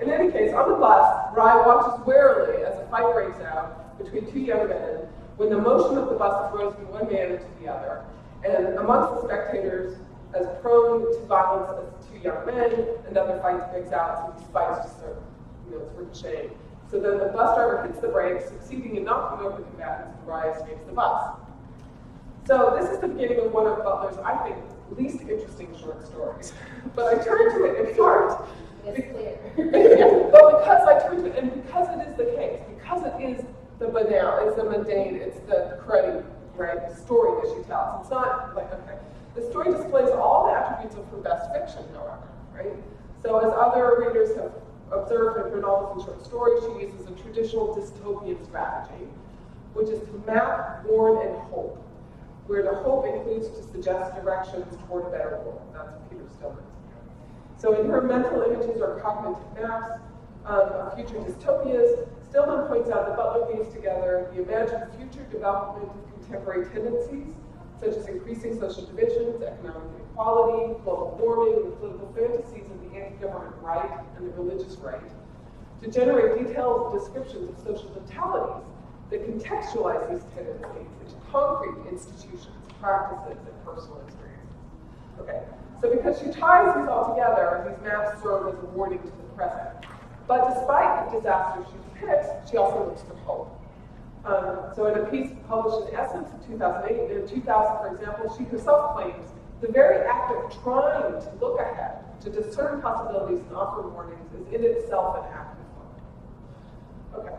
In any case, on the bus, Maree watches warily as a fight breaks out between two young men when the motion of the bus throws from one man into the other. And amongst the spectators, as prone to violence as two young men, another fight breaks out, so these fights just sort of, it's ricocheting. So then the bus driver hits the brakes, succeeding in knocking over the combatants, and Maree escapes the bus. So this is the beginning of one of Butler's, I think, least interesting short stories. But I turned to it in part. It's clear. Well, because I turned to it, and because it is the case, because it is the banal, it's the mundane, it's the cruddy, right, story that she tells. It's not like, okay. The story displays all the attributes of her best fiction, however, right? So as other readers have observed in her novels and short stories, she uses a traditional dystopian strategy, which is to map, warn, and hope, where the hope includes to suggest directions toward a better world. That's Peter Stillman's. So in her mental images or cognitive maps of future dystopias, Stillman points out that Butler weaves together the imagined future development of contemporary tendencies, such as increasing social divisions, economic inequality, global warming, the political fantasies of the anti-government right and the religious right, to generate detailed descriptions of social totalities that contextualize these tendencies into concrete institutions, practices, and personal experiences. Okay, so because she ties these all together, these maps serve as a warning to the present. But despite the disaster she depicts, she also looks for hope. So in a piece published in Essence in 2008, in 2000, for example, she herself claims the very act of trying to look ahead, to discern possibilities and offer warnings is in itself an act of hope. Okay.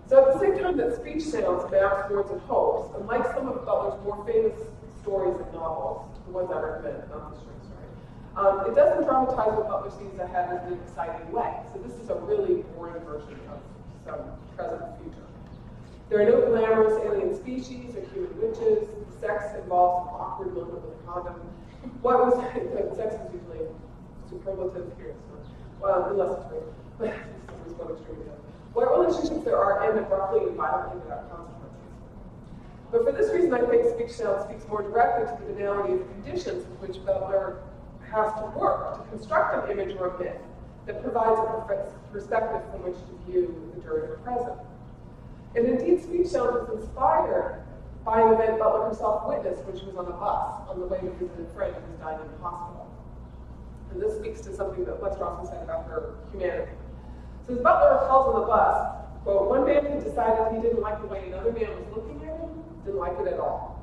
So at the same time that speech sounds maps towards and hopes, unlike some of Butler's more famous stories and novels, the ones I recommend, not the short story, it doesn't dramatize what Butler sees ahead in an exciting way. So this is a really boring version of some present and future. There are no glamorous alien species or human witches. Sex involves an awkward moment with a condom. What was sex is usually superlative here, so, well, unless it's real. But this is one extreme example. What relationships there are end abruptly and violently without consequences. But for this reason, I think speech sound speaks more directly to the banality of the conditions in which Butler has to work to construct an image or a myth that provides a perspective from which to view the during the present. And indeed, speech sound was inspired by an event Butler herself witnessed when she was on a bus on the way to visit a friend who was dying in the hospital. And this speaks to something that Lester also said about her humanity. So as Butler recalls on the bus, quote, one man had decided he didn't like the way another man was looking at him, didn't like it at all,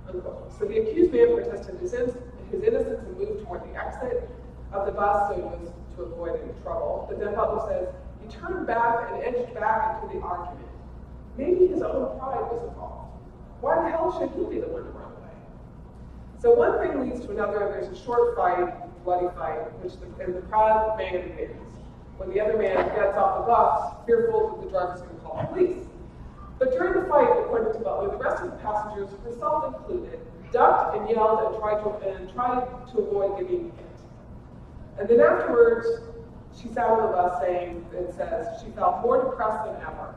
unquote. So the accused man protested his innocence and moved toward the exit of the bus so as to avoid any trouble. But then Butler says, he turned back and edged back into the argument. Maybe his own pride was involved. Why the hell should he be the one to run away? So one thing leads to another, and there's a short fight, bloody fight, and the proud man wins. When the other man gets off the bus, fearful that the driver's going to call the police. But during the fight, according to Butler, the rest of the passengers, herself included, ducked and yelled and tried to avoid getting hit. And then afterwards, she sat on the bus saying, it says, she felt more depressed than ever,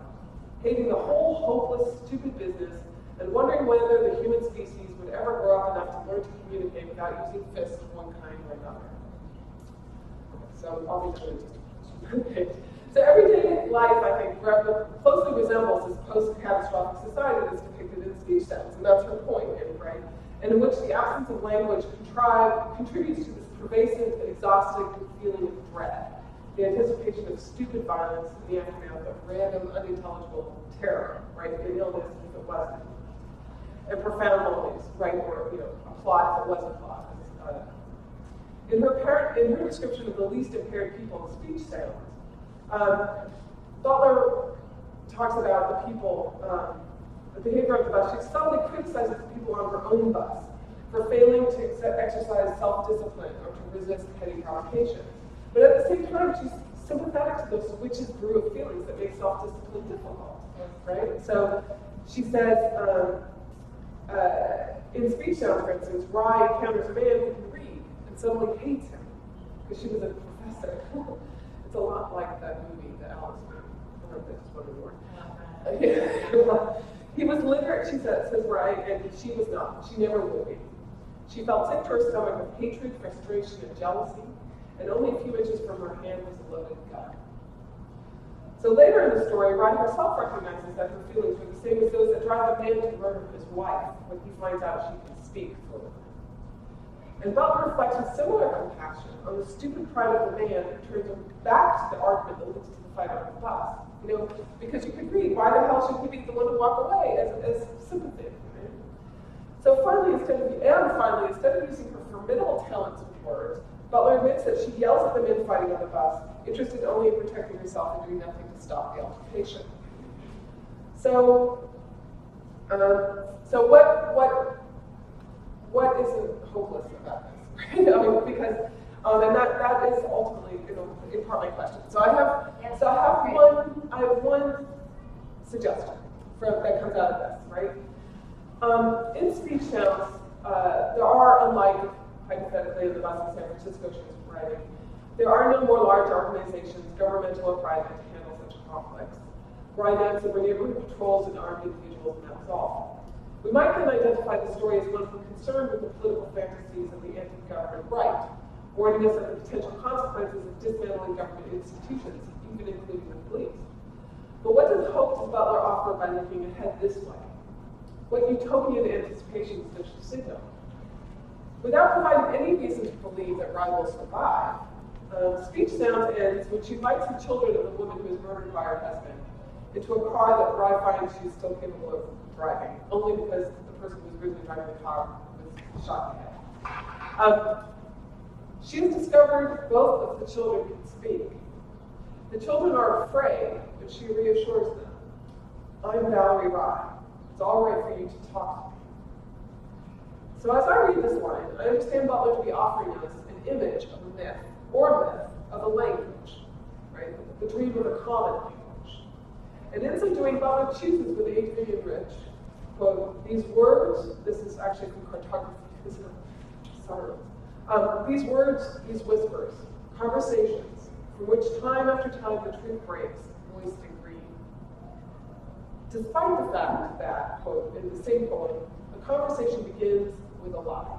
hating the whole hopeless, stupid business, and wondering whether the human species would ever grow up enough to learn to communicate without using fists of one kind or another. So I'll be doing just So everyday life, I think, closely resembles this post-catastrophic society that's depicted in speech sounds, and that's her point, right? And in which the absence of language contributes to this pervasive and exhausting feeling of dread, the anticipation of stupid violence in the aftermath of random, unintelligible terror, right? An illness if it wasn't, and profound loneliness, right? Or a plot if it wasn't a plot. In her description of the least impaired people in speech sounds, Butler talks about the people, the behavior of the bus. She subtly criticizes the people on her own bus for failing to exercise self-discipline or to resist petty provocation. But at the same time, she's sympathetic to those witches' brew of feelings that make self-discipline difficult, right? So she says, in speech sounds, for instance, Rye encounters a man who can read and suddenly hates him because she was a professor. It's a lot like that movie, the Alice movie. I don't know if that's one more. He was literate, she says Rye, and she was not. She never would be. She felt sick to her stomach with hatred, frustration, and jealousy, and only a few inches from her hand was a loaded gun. So later in the story, Rye herself recognizes that her feelings were the same as those that drive a man to murder his wife when he finds out she can speak fluently. And Butler reflects with similar compassion on the stupid pride of the man who turns him back to the argument that leads to the fight on the bus. Because you could read, why the hell should he be the one to walk away as sympathy? Right? So finally, instead of using her formidable talents with words, Butler admits that she yells at the men fighting on the bus, interested only in protecting herself and doing nothing to stop the altercation. So what isn't hopeless about this? Right? Because and that is ultimately in part my question. So I have one suggestion that comes out of this, right? In speech sounds, there are, unlike hypothetically in the bus in San Francisco she was writing, there are no more large organizations, governmental or private, to handle such conflicts. Where I were neighborhood patrols and armed individuals, and that was all. We might then identify the story as one concerned with the political fantasies of the anti-government right, warning us of the potential consequences of dismantling government institutions, even including the police. But what does hope does Butler offer by looking ahead this way? What utopian anticipations does she signal? Without providing any reason to believe that Rye will survive, Speech sounds ends when she invites the children of the woman who is murdered by her husband into a car that Maree finds she's still capable of driving, only because the person who was originally driving the car was shot in the head. She has discovered both of the children can speak. The children are afraid, but she reassures them. I'm Valerie Rye. It's all right for you to talk to me. So as I read this line, I understand Butler to be offering us an image of a myth, or myth of a language, right? The dream of a common language. And in so doing, Butler chooses with Adrienne Rich, quote, these words, this is actually from cartography, sorry. These words, these whispers, conversations, from which time after time the truth breaks, moist and green. Despite the fact that, quote, in the same poem, the conversation begins with a lie.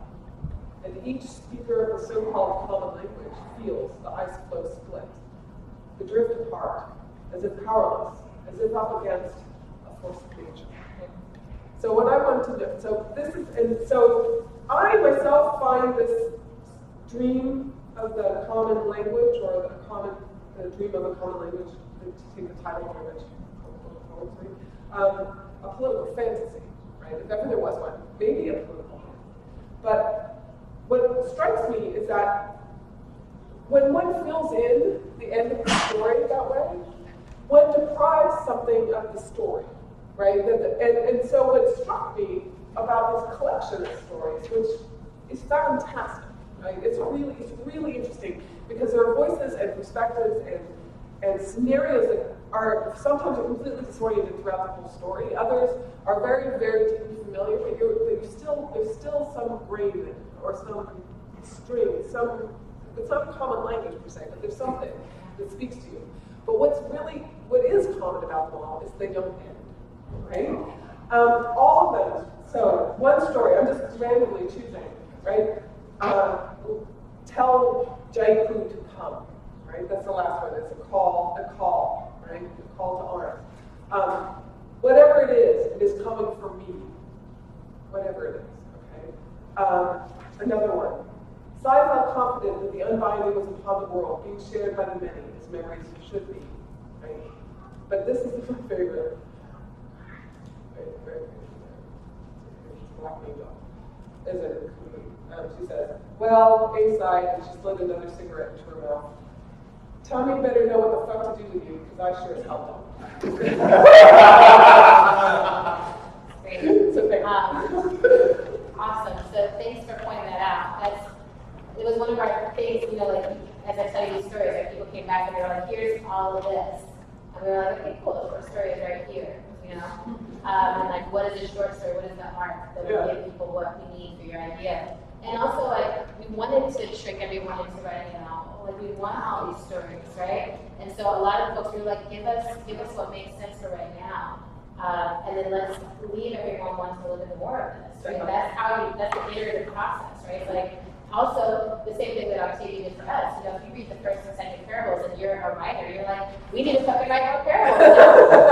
And each speaker of the so-called common language feels the ice floe split, the drift apart, as if powerless, as if up against a force of nature. So what I want to know, so I myself find this dream of the common language, or the dream of a common language, to take the title of which, a political fantasy, right? If ever there was one, maybe a political one. But what strikes me is that when one fills in the end of the story that way, one deprives something of the story, right? And so what struck me about this collection of stories, which is fantastic, right? It's really interesting because there are voices and perspectives and scenarios that are sometimes completely disoriented throughout the whole story. Others are very, very deeply familiar, but there's still some grain in it, or some string, it's not a common language per se, but there's something that speaks to you. But what is common about them all is they don't end, right? All of them. So one story, I'm just randomly choosing, right? Tell Jaiku to come, right? That's the last one. It's a call, right? A call to arms. Whatever it is coming from me. Whatever it is, okay? Another one. Sai felt confident that the unbinding was upon the world, being shared by the many, as memories should be, right? But this is my favorite. Very Black Angel. Is it? She says, well, A side, and she slid another cigarette into her mouth. Tommy better know what the fuck to do with you, because I sure as hell don't. Great. So thank you. Awesome. So thanks for pointing that out. It was one of our things, like as I tell you these stories, like people came back and they were like, here's all of this. And we were like, okay, cool, the short story is right here, and like, what is a short story? What is the arc that will give people what we need for your idea? And also, like, we wanted to trick everyone into writing a novel. Like, we want all these stories, right? And so a lot of folks were like, give us what makes sense for right now. And then let's leave everyone wanting a little bit more of this, right? That's the iterative process, right? Like, also, the same thing that Octavia did for us. If you read the first and second parables and you're a writer, you're like, we need to fucking write more parables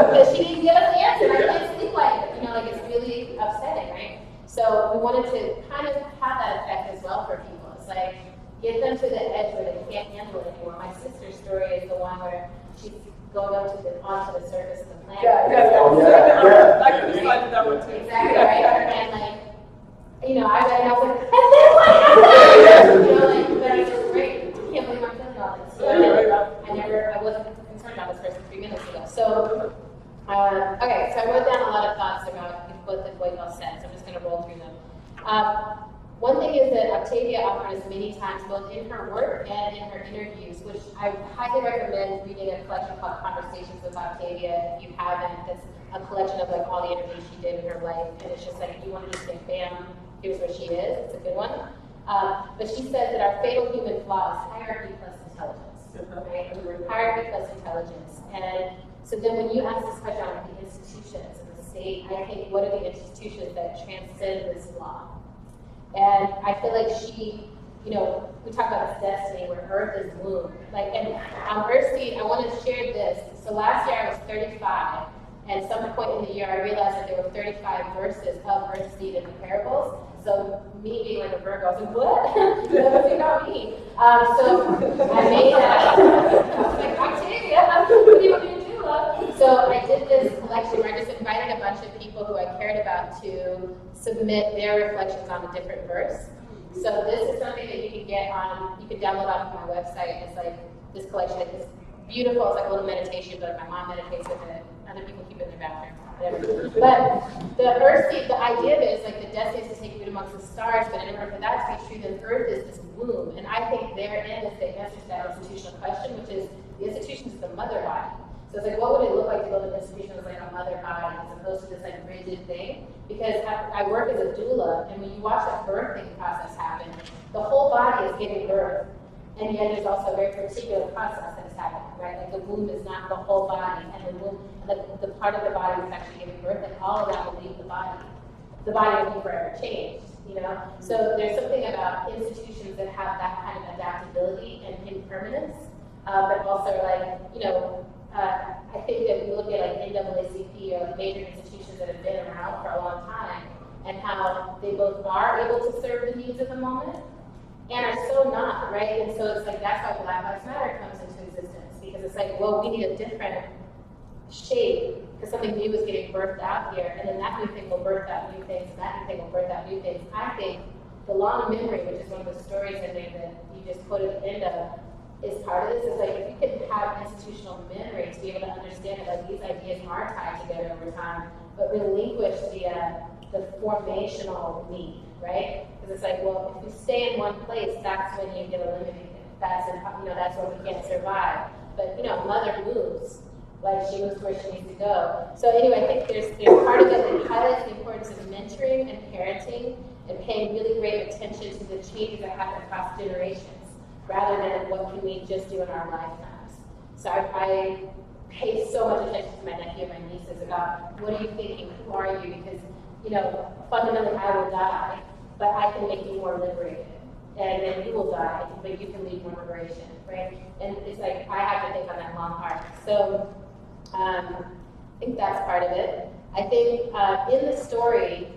because she didn't give us the answer. I can't sleep like it. It's really upsetting, right? So we wanted to kind of have that effect as well for people. It's like, get them to the edge where they can't handle it anymore. My sister's story is the one where she's going onto the surface of the planet. Yeah. I can slide to that one too. Exactly, right? And like, I read and I was like, and then what happened? But it's just great. I can't believe I'm feeling all this. So I wasn't concerned about this person 3 minutes ago. So, okay, so I wrote down a lot of thoughts about what y'all said, so I'm just going to roll through them. One thing is that Octavia offered us many times, both in her work and in her interviews, which I highly recommend reading a collection called Conversations with Octavia. If you haven't, that's a collection of like all the interviews she did in her life, and it's just like, if you want to just say, bam, here's where she is. It's a good one. But she says that our fatal human flaw is hierarchy plus intelligence, right? Hierarchy plus intelligence. And so then when you ask this question on the institutions and the state, I think, what are the institutions that transcend this flaw? And I feel like she, we talk about this destiny where Earth is womb. Like, and on Earth Seed, I want to share this. So last year I was 35, and some point in the year I realized that there were 35 verses of Earth Seed in the parables. So me being like a Virgo, I was like, what? That was about me. So I made that. I was like, Octavia, what do you want me to do, love? So I did this collection where I just invited a bunch of people who I cared about to submit their reflections on a different verse. So this is something that you can get on, you can download off of my website. It's like this collection. It's beautiful. It's like a little meditation, but my mom meditates with it. Other people keep it in their bathroom. Whatever. But the idea of it is like the destiny is to take root amongst the stars, but in order for that to be true, then Earth is this womb. And I think therein is the answer to that institutional question, which is the institution is the mother body. So it's like, what would it look like to build an institution that's like a mother body as opposed to this like rigid thing? Because I work as a doula, and when you watch that birthing process happen, the whole body is giving birth. And yet there's also a very particular process that is happening, right? Like the womb is not the whole body, and the womb, the part of the body that's actually giving birth, and all of that will leave the body. The body will be forever changed, you know? So there's something about institutions that have that kind of adaptability and impermanence, but also like, you know, I think that we look at like NAACP or like major institutions that have been around for a long time, and how they both are able to serve the needs of the moment, and are so not, right? And so it's like, that's why Black Lives Matter comes into existence, because it's like, well, we need a different shape, because something new is getting birthed out here, and then that new thing will birth out new things, and that new thing will birth out new things. I think the long memory, which is one of the stories I think that you just quoted at the end of, is part of this. Is like, if you can have institutional memory to be able to understand that like these ideas are tied together over time, but relinquish the formational need, right? Because it's like, well, if you stay in one place, that's when you get eliminated. That's when we can't survive. But you know, mother moves, like she moves where she needs to go. So anyway, I think there's part of it that highlights the importance of mentoring and parenting and paying really great attention to the changes that happen across generations, rather than what can we just do in our lifetimes. So I pay so much attention to my nephew and my nieces about what are you thinking, who are you? Because, you know, fundamentally I will die, but I can make you more liberated. And then you will die, but you can lead more liberation, right? And it's like, I have to think on that long arc. So I think that's part of it. I think in the story,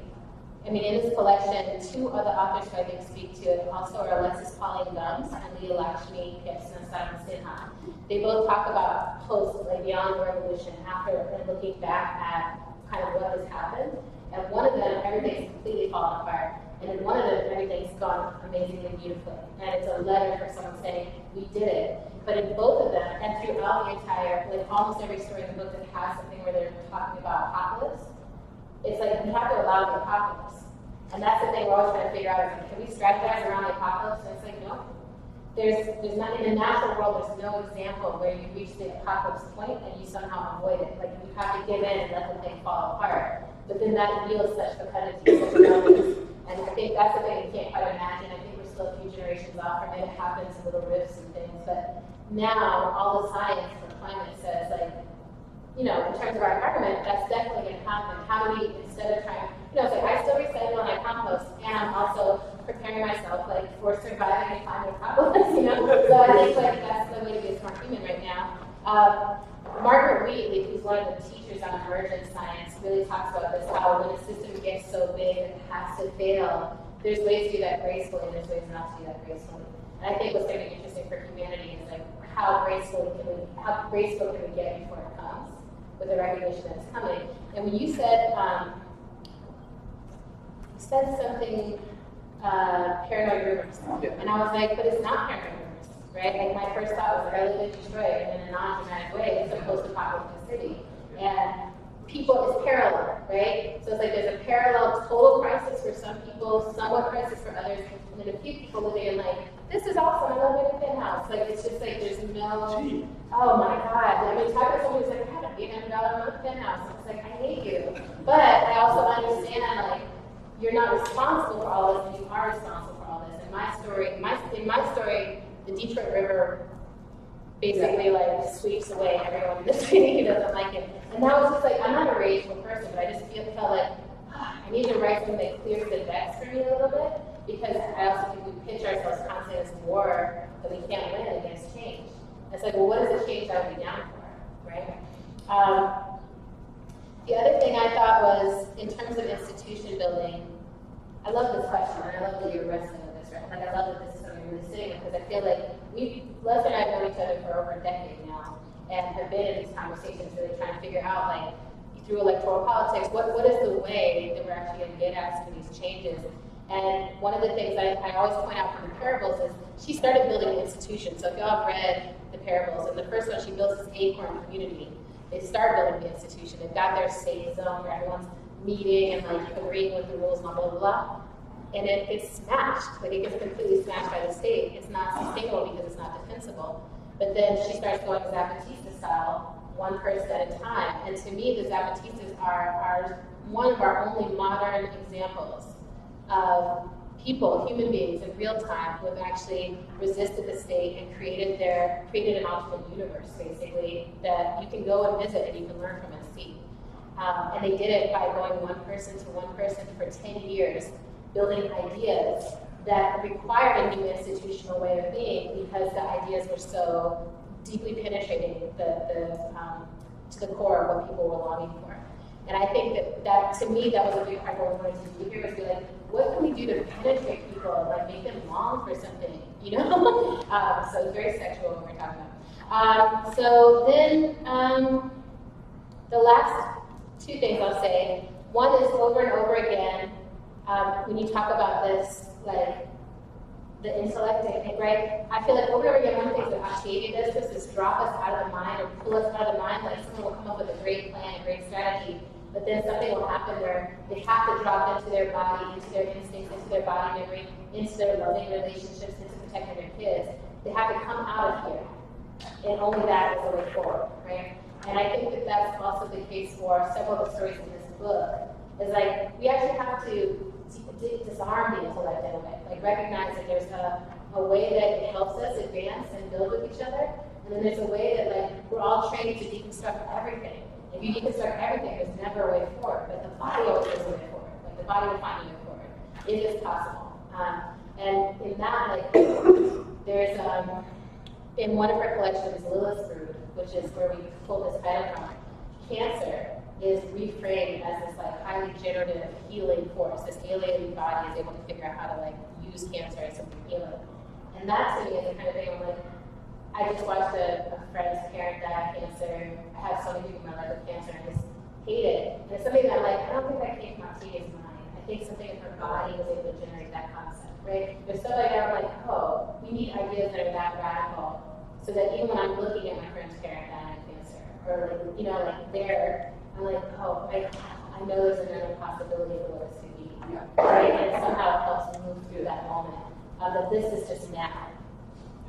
I mean, in this collection, two other authors who I think speak to it also are Alexis Pauline Gumbs and Leah Lakshmi Sinha. They both talk about post, like beyond the revolution, after, and looking back at kind of what has happened. And one of them, everything's completely fallen apart. And in one of them, everything's gone amazingly beautifully. And it's a letter for someone saying, we did it. But in both of them, and throughout the entire, like almost every story in the book that has something where they're talking about apocalypse, it's like, we have to allow the apocalypse. And that's the thing we're always trying to figure out, is like, can we strategize around the apocalypse? And it's like, no. There's not, in the natural world, there's no example where you reach the apocalypse point and you somehow avoid it. Like, you have to give in and let the thing fall apart. But then that yields such fecundity, such relevance. And I think that's the thing you can't quite imagine. I think we're still a few generations off from it. It happens in little rifts and things. But now, all the science for climate says, like, you know, in terms of our environment, that's definitely going to happen. How do we, instead of trying, you know, it's like, I still recycle and I compost, and I'm also preparing myself, like, for surviving a climate apocalypse, you know? So I think, like, that's the way to be a smart human right now. Margaret Wheatley, who's one of the teachers on emergent science, really talks about this, how when a system gets so big that it has to fail, there's ways to do that gracefully and there's ways not to do that gracefully. And I think what's going to be interesting for humanity is like, how graceful can we get before it comes, with the recognition that it's coming. And when you said something, paranoid rumors, and I was like, but it's not paranoid rumors, right? Like, my first thought was, I live in Detroit, and in a non-dramatic way, it's a post-apocalyptic city. And people is parallel, right? So it's like there's a parallel total crisis for some people, somewhat crisis for others, and then a few people living in like, this is awesome, I live in a penthouse. Like, it's just like there's no, oh my God. I mean, talk to someone who's like, I have an $800 a month penthouse. It's like, I hate you. But I also understand, like, you're not responsible for all this, and you are responsible for all this. In my story, the Detroit River basically like sweeps away everyone in the city who doesn't like it. And that was just like, I'm not a rageful person, but I just felt like, I need to write something that clears the decks for me a little bit, because I also think we pitch ourselves constantly as war that we can't win against change. And it's like, well, what is the change I would be down for, right? The other thing I thought was, in terms of institution building, I love this question, and I love that you're wrestling with this, right? Like, I love that this is something you're really sitting with, because I feel like Leslie and I have known each other for over a decade now, and have been in these conversations really trying to figure out, like, through electoral politics, what is the way that we're actually going to get at some of these changes? And one of the things I always point out from the parables is she started building an institution. So if y'all have read the parables, and the first one, she builds this acorn community. They start building the institution. They've got their safe zone where everyone's meeting and like agreeing with the rules and blah, blah, blah. And it gets smashed. Like it gets completely smashed by the state. It's not sustainable because it's not defensible. But then she starts going Zapatista style, one person at a time. And to me, the Zapatistas are one of our only modern examples of people, human beings in real time who have actually resisted the state and created an alternate universe, basically, that you can go and visit and you can learn from and see. And they did it by going one person to one person for 10 years, building ideas that required a new institutional way of being because the ideas were so deeply penetrating to the core of what people were longing for. And I think that to me, that was a big part of what we wanted to do here, was be like, what can we do to penetrate people, like make them long for something, you know? So it's very sexual what we're talking about. So then the last two things I'll say. One is over and over again, when you talk about this, like the intellect technique, right? I feel like over and over again, one of the things that Octavia does is drop us out of the mind or pull us out of the mind. Like someone will come up with a great plan, a great strategy, but then something will happen where they have to drop into their body, into their instincts, into their body memory, into their loving relationships, into protecting their kids. They have to come out of here, and only that is the way forward, right? And I think that that's also the case for several of the stories in this book. Is like we actually have to disarm the intellect in a way, like recognize that there's a way that it helps us advance and build with each other, and then there's a way that like we're all trained to deconstruct everything. If you deconstruct everything, there's never a way forward, but the body always has a way forward. Like the body will find a way forward. It is possible. And in that, like there's in one of her collections, Lilith's Brood, which is where we pulled this title from, cancer is reframed as this like highly generative healing force. This alien body is able to figure out how to like use cancer as something healing. And that to me is the kind of thing I'm like, I just watched a friend's parent die of cancer. I have so many people in my life with cancer and just hate it. And it's something that I'm like, I don't think that came from Octavia's mind. I think something in her body was able to generate that concept, right? There's stuff like that, I'm like, oh, we need ideas that are that radical so that even when I'm looking at my friend's parent dying of cancer, or like, you know, like there, I'm like, oh, I know there's another possibility of what this could be, right? And somehow it helps me move through that moment. That this is just now,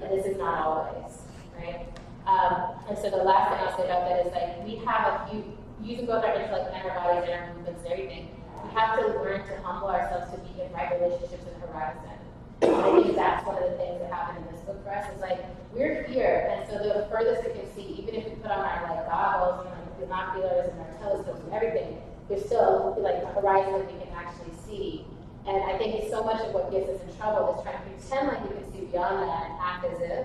and this is not always, right? And so the last thing I'll say about that is like we have using both our intellect and our bodies and our movements and everything, we have to learn to humble ourselves to be in right relationships and horizon. And I think that's one of the things that happened in this book for us is like we're here, and so the furthest we can see, even if we put on our like goggles and like binoculars and our telescopes and everything, there's still like a horizon that we can actually see. And I think it's so much of what gets us in trouble is trying to pretend like we can see beyond that and act as if,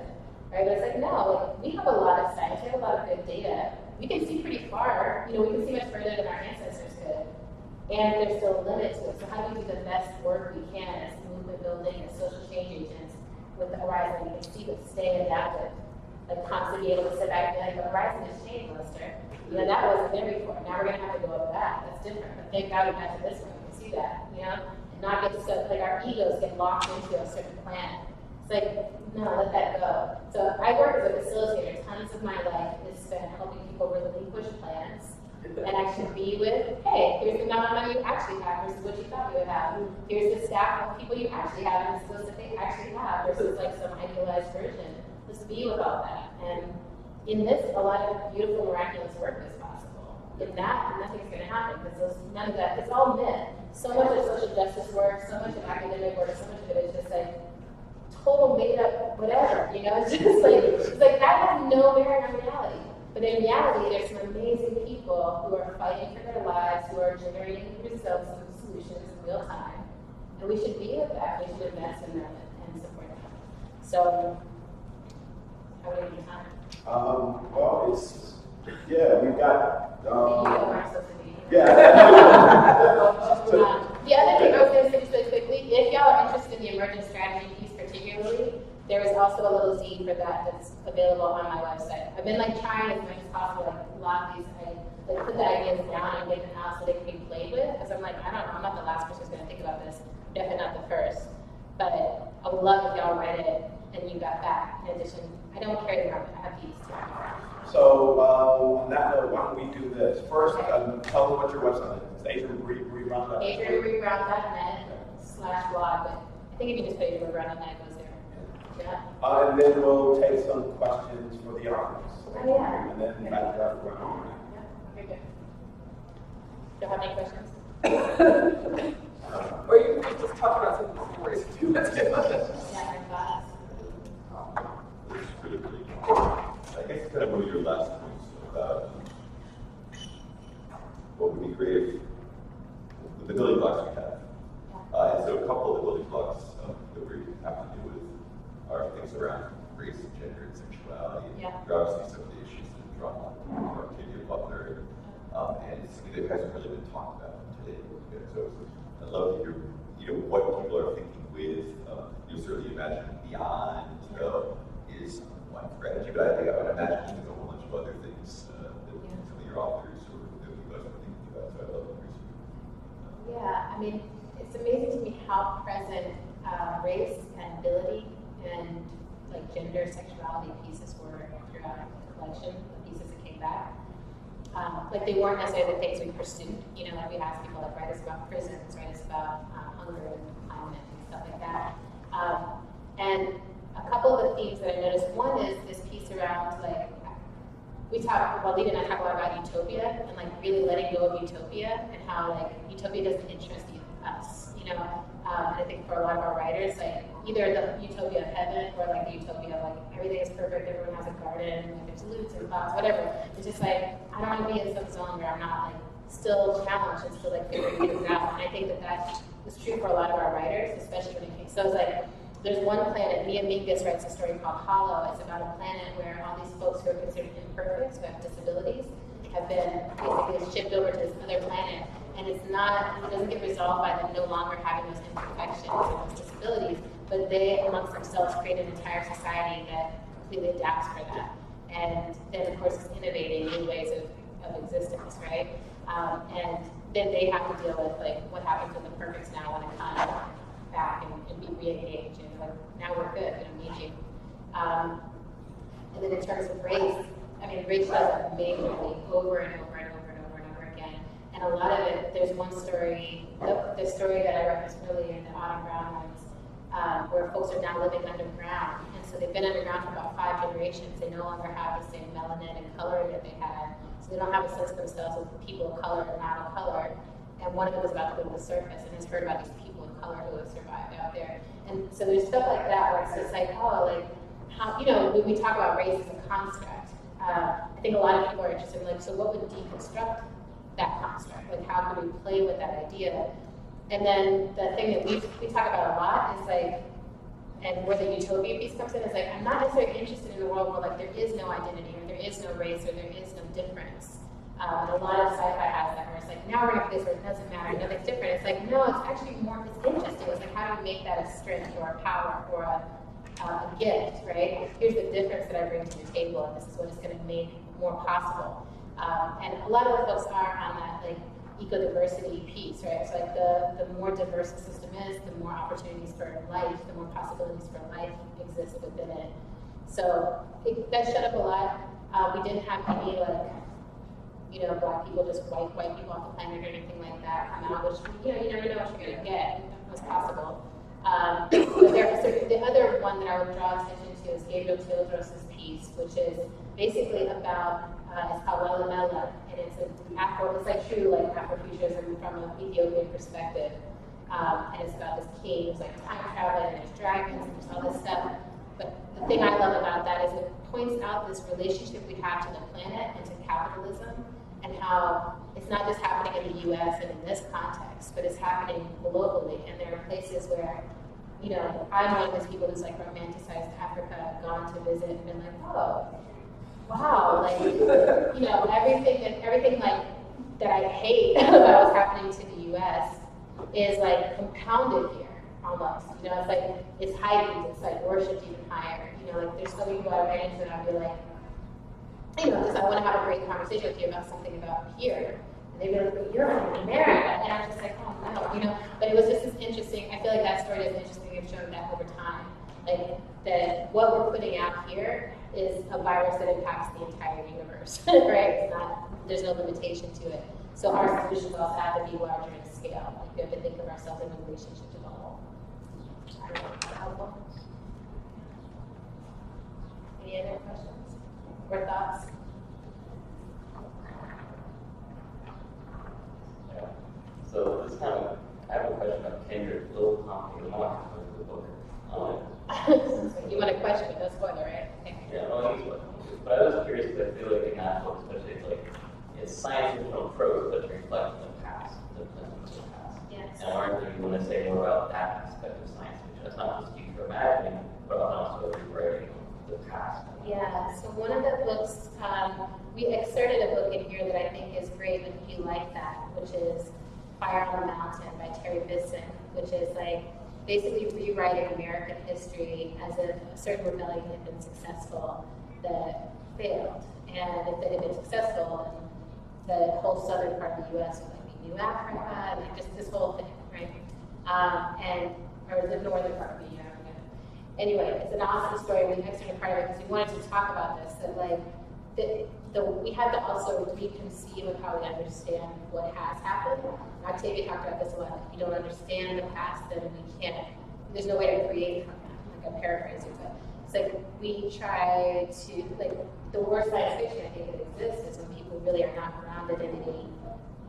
right? But it's like, no, like, we have a lot of science, we have a lot of good data. We can see pretty far, you know, we can see much further than our ancestors could. And there's still a limit to it. So how do we do the best work we can as movement building, as social change agents with the horizon? We can see but stay adaptive. Like constantly be able to sit back and be like, the horizon has changed, Lester. You know, that wasn't there before. Now we're gonna have to go over that. That's different. But thank God we got to this one. We can see that, you know? Not get stuck, like our egos get locked into a certain plan. It's like, no, let that go. So I work as a facilitator. Tons of my life is spent helping people relinquish plans and actually be with, hey, here's the amount of money you actually have versus what you thought you would have. Here's the staff of people you actually have and the skills that they actually have versus like some idealized version. Let's be with all that. And in this, a lot of beautiful, miraculous work is possible. In that, nothing's going to happen because none of that, it's all myth. So much of social justice work, so much of academic work, so much of it is just like total made up whatever, you know? It's like that has no bearing on reality. But in reality, there's some amazing people who are fighting for their lives, who are generating results and solutions in real time. And we should be with that. We should invest in them and support them. So, how are you time? Well, we've got. You don't want social media. Yeah. The other thing I was going to say just really quick possible, like, lock these, like, put the ideas down and get them out so they can be played with. Because I'm like, I don't know, I'm not the last person who's going to think about this. I'm definitely not the first. But I would love if y'all read it and you got back. In addition, I don't carry the market, I have these. So on that note, why don't we do this? First, tell them what your website is. It's adrienne.net. adrienne.net/blog, but I think if you just put adrienne.net, it goes there. Yeah. And then we'll take some questions for the audience. Oh, yeah. And then back to everyone. Yeah, okay, good. Don't have any questions? Or you could just talk about some of the stories if you want to. Yeah, my thoughts. I guess kind of one of your last points about what would be creative, the building blocks we have. And so a couple of the building blocks that we have to deal with are things around race and gender and sexuality. Yeah. There are obviously some of the issues that draw on Octavia Butler, and it's something that hasn't really been talked about today. So I'd love to hear, what people are thinking with, certainly imagine beyond is one strategy, but I think I would imagine there's a whole bunch of other things that some of your authors or that you guys are thinking about. So I'd love to hear some. Yeah, I mean, it's amazing to me how present race and ability and like gender, sexuality pieces were throughout the collection, the pieces that came back. Like they weren't necessarily the things we pursued. Like we asked people like write us about prisons, write us about hunger and climate and stuff like that. And a couple of the themes that I noticed, one is this piece around like, Lita and I talk a lot about utopia and like really letting go of utopia and how like utopia doesn't interest us, and I think for a lot of our writers, like either the utopia of heaven or like the utopia of like everything is perfect, everyone has a garden, like there's loots and clouds, whatever. It's just like, I don't want to be in some zone where I'm not like still challenged and still like figuring things out. And I think that was true for a lot of our writers, especially when it came. So it's like, there's one planet, Mia Mingus writes a story called Hollow. It's about a planet where all these folks who are considered imperfect, who have disabilities, have been basically shipped over to this other planet. And it doesn't get resolved by them no longer having those imperfections or those disabilities, but they amongst themselves create an entire society that completely adapts for that. And then of course it's innovating new ways of existence, right? And then they have to deal with like what happens when the perfects now want to come back and be re-engaged, and like now we're good, we don't need you. And then in terms of race, I mean, race does it majorly over and over and over and over and over again. And a lot of it, there's one story, the story that I referenced earlier in the Autumn Brown ones, where folks are now living underground. And so they've been underground for about 5 generations. They no longer have the same melanin and coloring that they had. So they don't have a sense of themselves as people of color and not of color. And one of them is about to go to the surface and has heard about these people of color who have survived out there. And so there's stuff like that where it's just like, how, when we talk about race as a construct, I think a lot of people are interested in like, so what would deconstruct that construct? Like, how can we play with that idea? And then the thing that we talk about a lot is like, and where the utopia piece comes in is like, I'm not necessarily interested in a world where like there is no identity or there is no race or there is no difference. And a lot of sci-fi has that where it's like, now we're going to this where it doesn't matter, nothing's different. It's like, no, it's actually more, it's interesting. It's like, how do we make that a strength or a power or a gift, right? Here's the difference that I bring to the table, and this is what it's going to make more possible. And a lot of the folks are on that like eco-diversity piece, right? So like the more diverse the system is, the more opportunities for life, the more possibilities for life exist within it. So that shut up a lot. We didn't have any like, black people just white people off the planet or anything like that come out, which you never know what you're gonna get. It was possible. But the other one that I would draw attention to is Gabriel Teodos's piece, which is basically about it's called Lalamela, and it's like true like Afrofuturism from an Ethiopian perspective. And it's about this king who's like time traveling, and there's dragons, and there's all this stuff. But the thing I love about that is it points out this relationship we have to the planet and to capitalism, and how it's not just happening in the US and in this context, but it's happening globally. And there are places where, I'm one of those people who's like romanticized Africa, gone to visit and been like, oh, wow, like, everything like that I hate about what's happening to the US is like compounded here almost. It's like, it's heightened, it's like worshipped even higher. Like there's so many people I ran into and I'd be like, you know, because I want to have a great conversation with you about something about here. And they'd be like, but you're from America. And I'm just like, oh no, you know. But it was just this interesting, I feel like that story is interesting. We've shown that over time. Like, that what we're putting out here is a virus that impacts the entire universe, right? It's not, there's no limitation to it. So our solutions also have to be larger in scale. Like, we have to think of ourselves in relationship to the whole. I don't know, is that helpful? Any other questions or thoughts? So this kind of, I have a question about Kendrick, a little complicated, I'm not going to the book. You want a question, but no spoiler, right? Okay. Yeah, no, but I was curious because I feel like in that book, especially, it's like, it's science fictional prose, but it's reflecting the past, the past. Yes. And I wonder if you want to say more about that aspect of science fiction. It's not just future imagining, but also rewriting the past. Yeah, so one of the books, we excerpted a book in here that I think is great if you like that, which is Fire on the Mountain by Terry Bisson, which is like basically rewriting American history as if a certain rebellion had been successful that failed. And if it had been successful, then the whole southern part of the U.S. would like be New Africa, and like just this whole thing, right? Or the northern part would be Africa. Anyway, it's an awesome story. We excerpted part of it because we wanted to talk about this, that like, we have to also reconceive of how we understand what has happened. Octavia talked about this a lot. If you don't understand the past, then we can't, there's no way to create from that. Like, I'm paraphrasing, but it's like we try to, like, the worst science fiction I think that exists is when people really are not grounded in any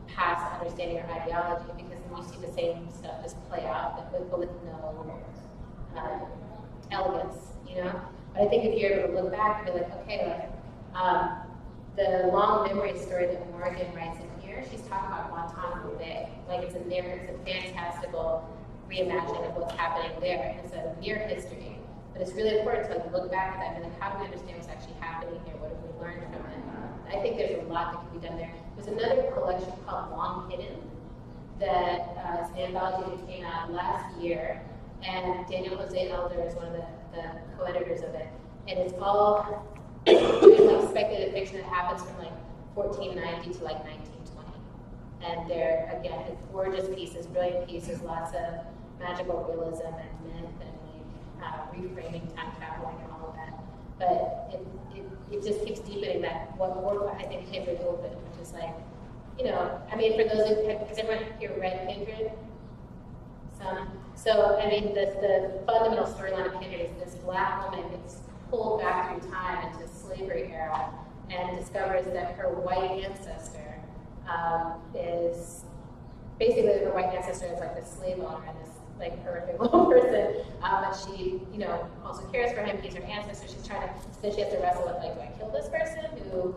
past understanding or ideology, because then you see the same stuff just play out, but with no elegance, you know? But I think if you're able to look back and be like, okay, like, the long memory story that Morgan writes in here, she's talking about Guantanamo Bay. Like, it's a fantastical reimagining of what's happening there. And it's a near history. But it's really important to like look back at that and be like, how do we understand what's actually happening here? What have we learned from it? I think there's a lot that can be done there. There's another collection called Long Hidden that is an anthology that came out last year. And Daniel Jose Elder is one of the co-editors of it. And it's all like speculative fiction that happens from like 1490 to like 1920. And they're, again, it's gorgeous pieces, brilliant pieces, lots of magical realism and myth and like reframing time traveling and all of that. But it just keeps deepening that what I think Kindred opened, which is like, you know, I mean, for those who, has everyone here read Kindred? Some. So, I mean, the fundamental storyline of Kindred is this black woman gets pulled back through time into slavery era and discovers that her white ancestor is basically her white ancestor is like the slave owner and this like horrific little person. But she, you know, also cares for him. He's her ancestor. She's trying to. So then she has to wrestle with like, do I kill this person? Who,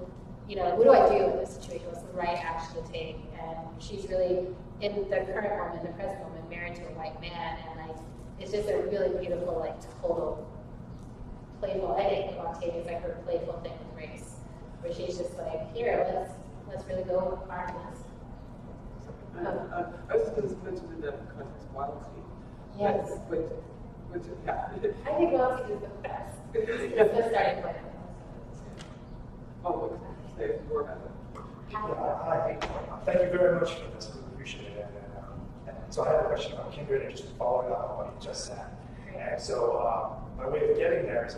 you know, what do I do in this situation? What's the right action to take? And she's really in the current moment, the present moment, married to a white man, and like it's just a really beautiful, like total playful. I think Octavia is like her playful thing with race, where she's just like, here, let's really go far in this. I was just going to mention in that context Wild Seed. Yes. Which yeah. I think Wild Seed is the best. It's the starting point. Oh, say more about it. Hi, thank you very much for this. We appreciate it. And so I have a question about Kindred and just following up on what you just said. And so my way of getting there is,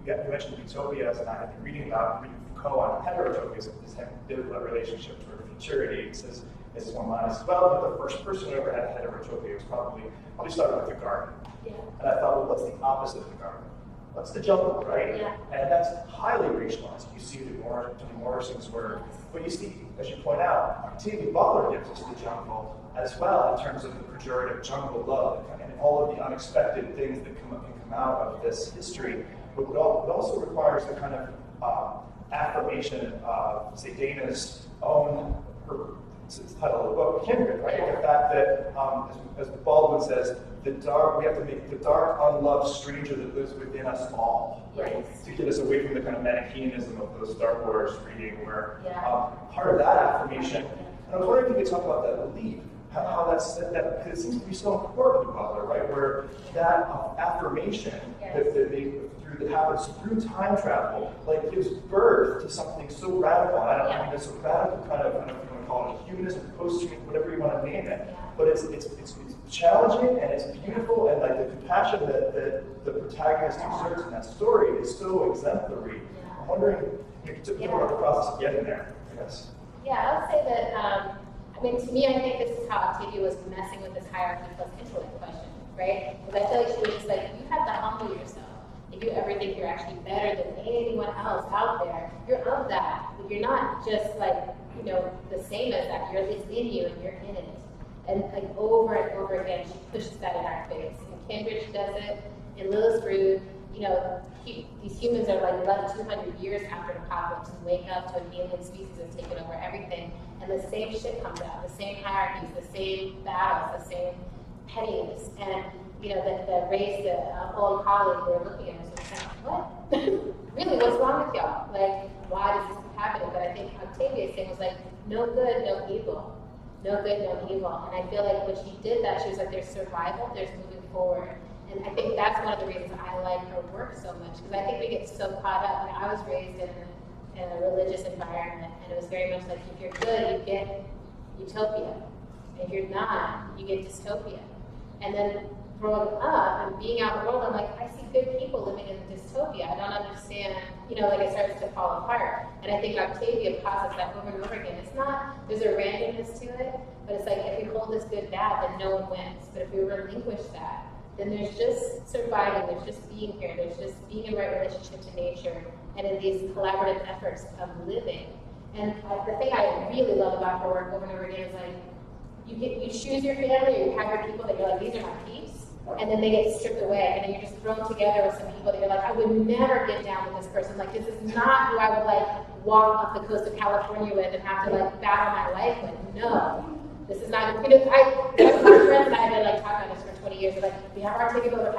you mentioned utopias, and I have been reading about Foucault on heterotopias, this ambivalent relationship toward futurity. It says, this is one line, as well, the first person who ever had a heterotopia was probably started with the garden. Yeah. And I thought, well, what's the opposite of the garden? What's the jungle, right? Yeah. And that's highly racialized. You see the Morrison's work, but you see, as you point out, Octavia Butler gives us the jungle as well in terms of the pejorative jungle love and all of the unexpected things that can come out of this history. But it also requires the kind of affirmation of, say, Dana's own, it's the title of the book, Kindred, right? The fact that, as Baldwin says, we have to make the dark, unloved stranger that lives within us all, right? Yes. To get us away from the kind of Manichaeanism of those Star Wars reading, where Yeah. part of that affirmation, and I was wondering if you could talk about that belief, how that's that because it seems to be so important to Butler, right? Where that affirmation that happens through time travel, like gives birth to something so radical. I don't mean it's a radical kind of, I don't know if you want to call it a humanism, post-human, whatever you want to name it. But it's challenging and it's beautiful, and like the compassion that the protagonist exerts in that story is so exemplary. I'm wondering if you took about the process of getting there, I guess. Yeah, I would say that, I mean, to me, I think this is how Octavia was messing with this hierarchy plus intellect question, right? Because I feel like she was just like, you have to humble yourself. If you ever think you're actually better than anyone else out there, you're of that. But you're not just like, the same as that. It's in you and you're in it. And like over and over again, she pushes that in our face. And Cambridge does it. In Lilith's Brood, these humans are like left 200 years after an apocalypse and wake up to an alien species that's taken over everything. And the same shit comes out, the same hierarchies, the same battles, the same pettiness. And the race, the old colleague were looking at us and saying, what? Really, what's wrong with y'all? Like, why does this keep happening? But I think Octavia's thing was like, no good, no evil. No good, no evil. And I feel like when she did that, she was like, there's survival, there's moving forward. And I think that's one of the reasons I like her work so much, because I think we get so caught up. I was raised in a religious environment, and it was very much like, if you're good, you get utopia. If you're not, you get dystopia. And then growing up and being out in the world, I'm like, I see good people living in dystopia. I don't understand, like it starts to fall apart. And I think Octavia posits that over and over again. It's not, there's a randomness to it, but it's like, if we hold this good bad, then no one wins. But if we relinquish that, then there's just surviving, there's just being here, there's just being in right relationship to nature, and in these collaborative efforts of living. And the thing I really love about her work over and over again is like, you choose your family, or you have your people that you're like, these are my peeps, and then they get stripped away, and then you're just thrown together with some people that you're like, I would never get down with this person. Like, this is not who I would like walk off the coast of California with and have to like battle my life with. No, this is not. My friends and I have been like talking about this for 20 years. We're like, we have our ticket over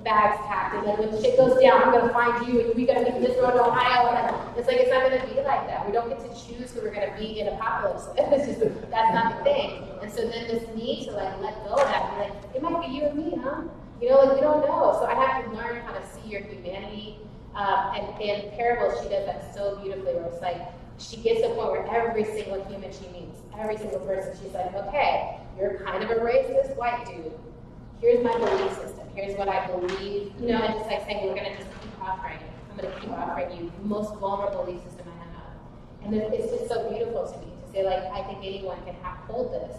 bags packed, and then when shit goes down, I'm gonna find you, and we gotta be this road to Ohio. And it's like, it's not gonna be like that. We don't get to choose who we're gonna be in apocalypse. It's just, that's not the thing. And so then this need to like let go of that, and be like, it might be you and me, huh? Like we don't know. So I have to learn how to see your humanity. And in Parables, she does that so beautifully, where it's like, she gets to a point where every single human she meets, every single person, she's like, okay, you're kind of a racist white dude. Here's my belief system. Here's what I believe. And just like saying, we're going to just keep offering it. I'm going to keep offering you the most vulnerable belief system I have. And it's just so beautiful to me to say, like, I think anyone can hold this.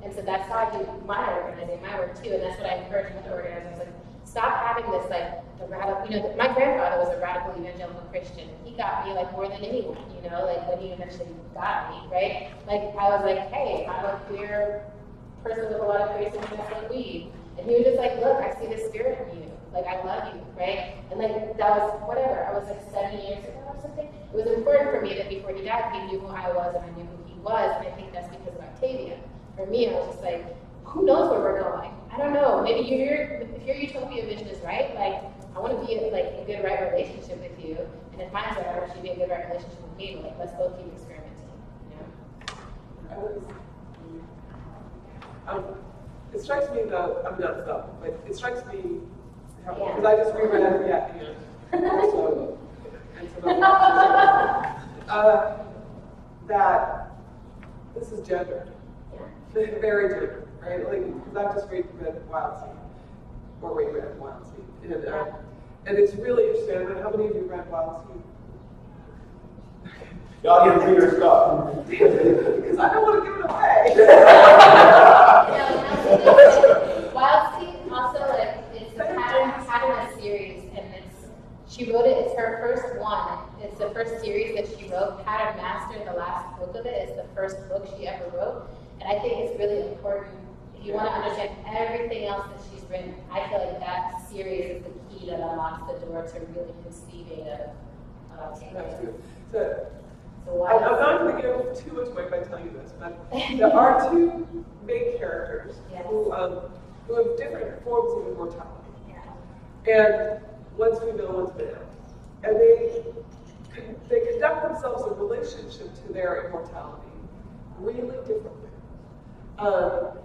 And so that's how I do my organizing, my work too. And that's what I encourage other organizers. Like, stop having this, like, the radical, my grandfather was a radical evangelical Christian. He got me, like, more than anyone, like, when he eventually got me, right? Like, I was like, hey, I'm a queer person with a lot of queer success like weed. And he was just like, look, I see the spirit in you. Like, I love you, right? And like, that was whatever. I was like 7 years ago or something. It was important for me that before he died, he knew who I was and I knew who he was. And I think that's because of Octavia. For me, I was just like, who knows where we're going? I don't know. Maybe if your utopia vision is right, like, I want to be in like a good, right relationship with you. And if mine's right, I want you to be in a good, right relationship with me. Like, let's both keep experimenting. It strikes me though, I'm not stuck, but it strikes me, because I just reread that this is gendered, very gendered, right? Like, because I've just read Wild Seed, or reread Wild Seed, and it's really interesting. I don't know, how many of you read Wild Seed? Y'all need to read your stuff. Because I don't want to give it away. Wild Seed also, like, it's a pattern series, and she wrote it, it's her first one. It's the first series that she wrote. Pattern Master, the last book of it, is the first book she ever wrote. And I think it's really important, if you want to understand everything else that she's written, I feel like that series is the key that unlocks the door to really conceiving of Octavia. I'm not going to give too much away by telling you this, but there are two main characters who have different forms of immortality. And one's female, one's male. And they conduct themselves in relationship to their immortality really differently. And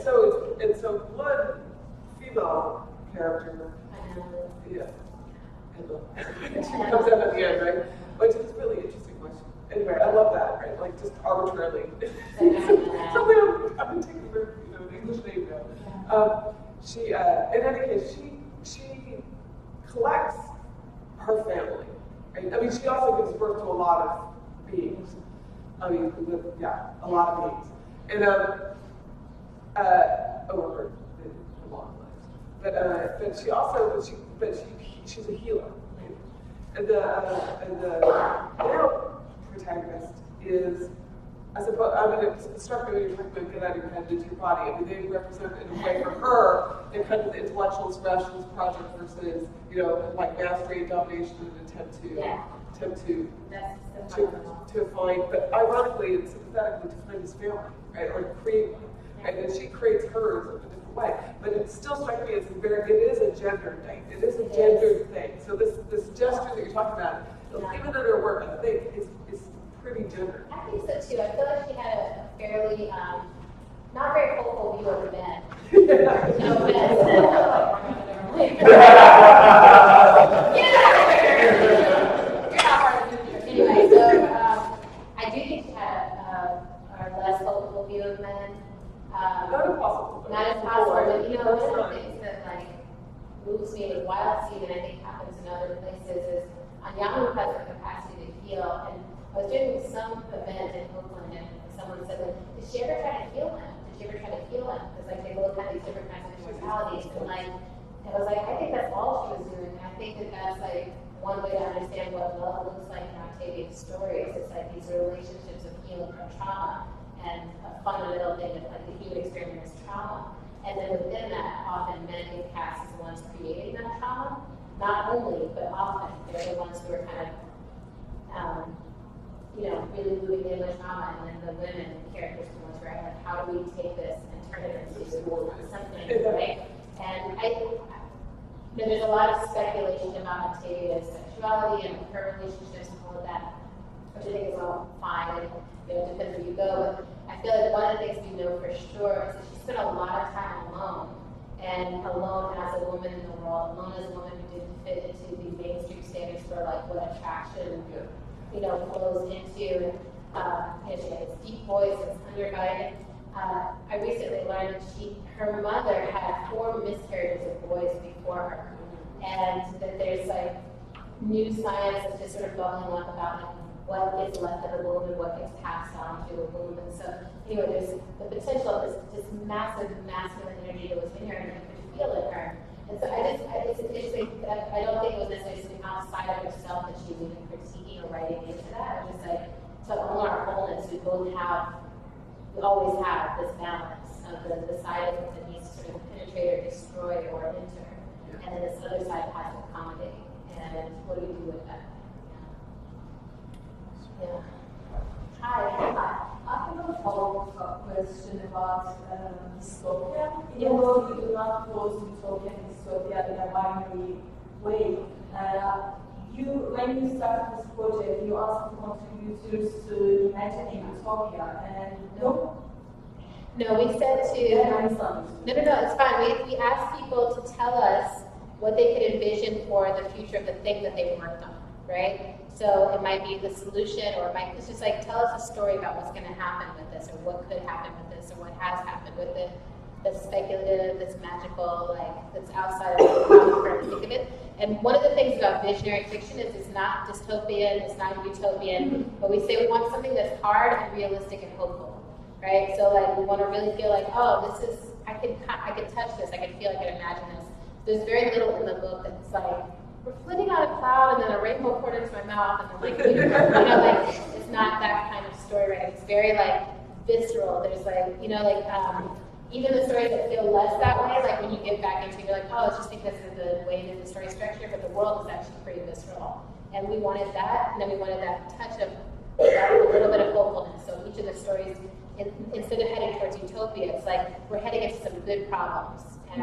so one female character, yeah, she comes out at the end, right? Which is a really interesting question. Anyway, I love that, right? Like just arbitrarily. Something I've been taking for an English name now. In any case, she collects her family. Right? I mean, she also gives birth to a lot of beings. I mean, a lot of beings. And over the long list. But she also, she's a healer. Right? And the male protagonist is, I suppose, I mean, it struck me when you were talking about get out of your head into your body. I mean, they represent, in a way, for her, they're kind of the intellectual specialist project versus, like mastery and domination and attempt to find, but ironically and sympathetically, to find his family, right, or to create one, right, and she creates hers in a different way. But it still strikes me as it is a gendered thing. It is a gendered thing. So this gesture that you're talking about, even in her work, I think is pretty gendered. I think so too. I feel like she had a fairly, not very hopeful view of men. No offense. Anyway, so I do think she had a less hopeful view of men. Not impossible. Not impossible, but one of the things that like moves me with Wild Seed, and I think happens in other places, is Anyamu has the capacity to heal. And I was doing some event in Oakland, and someone said, like, did she ever try to heal him? Did she ever try to heal him? Because like they both had these different kinds of immortalities, and like I was like, I think that's all she was doing. And I think that that's like one way to understand what love looks like in Octavia's stories. It's like these relationships of healing from trauma, and a fundamental thing that like the human experience is trauma. And then within that, often men get cast as the ones creating that trauma. Not only, but often they're the ones who are kind of really moving in the trauma, and then the women characters are the ones who are like, how do we take this and turn it into something, right? And there's a lot of speculation about Octavia's sexuality and her relationships and all of that, which I think is all fine, and it depends where you go. But I feel like one of the things we know for sure is that she spent a lot of time alone, and alone as a woman in the world, alone as a woman who didn't fit into the mainstream standards for like what attraction flows into. She had this deep voice, it's underguided. I recently learned that her mother had 4 miscarriages of boys before her, and that there's like new science that's just sort of bubbling up about like what gets left of the womb and what gets passed on to the womb. And so anyway, there's the potential of this massive masculine energy that was in her, and you could feel in her. And so it's interesting that I don't think it was necessarily something outside of herself that she was even critiquing or writing into that. It was just like, to own our wholeness, we always have this balance of the side of it that needs to sort of penetrate or destroy or enter. And then this other side has to accommodate. And what do we do with that? Yeah. Hi. I have a follow-up question about dystopia. Even though you do not close utopia and dystopia in a binary way, when you started this project, you asked the contributors to imagine a utopia, and No, we said to. No, it's fine. We asked people to tell us what they could envision for the future of the thing that they worked on, right? So it might be the solution, or it's just like, tell us a story about what's going to happen with this, or what could happen with this, or what has happened with it, that's speculative, that's magical, like, that's outside of how we currently think of it. And one of the things about visionary fiction is it's not dystopian, it's not utopian, but we say we want something that's hard and realistic and hopeful, right? So like, we want to really feel like, oh, this is, I can touch this, I can feel, I can imagine this. There's very little in the book that's like, we're flitting on a cloud and then a rainbow poured into my mouth, and then like, like, it's not that kind of story, right? It's very like visceral. There's like, even the stories that feel less that way, like when you get back into it, you're like, oh, it's just because of the way that the story is structured, but the world is actually pretty visceral. And we wanted that, and then we wanted that touch of a little bit of hopefulness. So each of the stories, instead of heading towards utopia, it's like we're heading into some good problems. And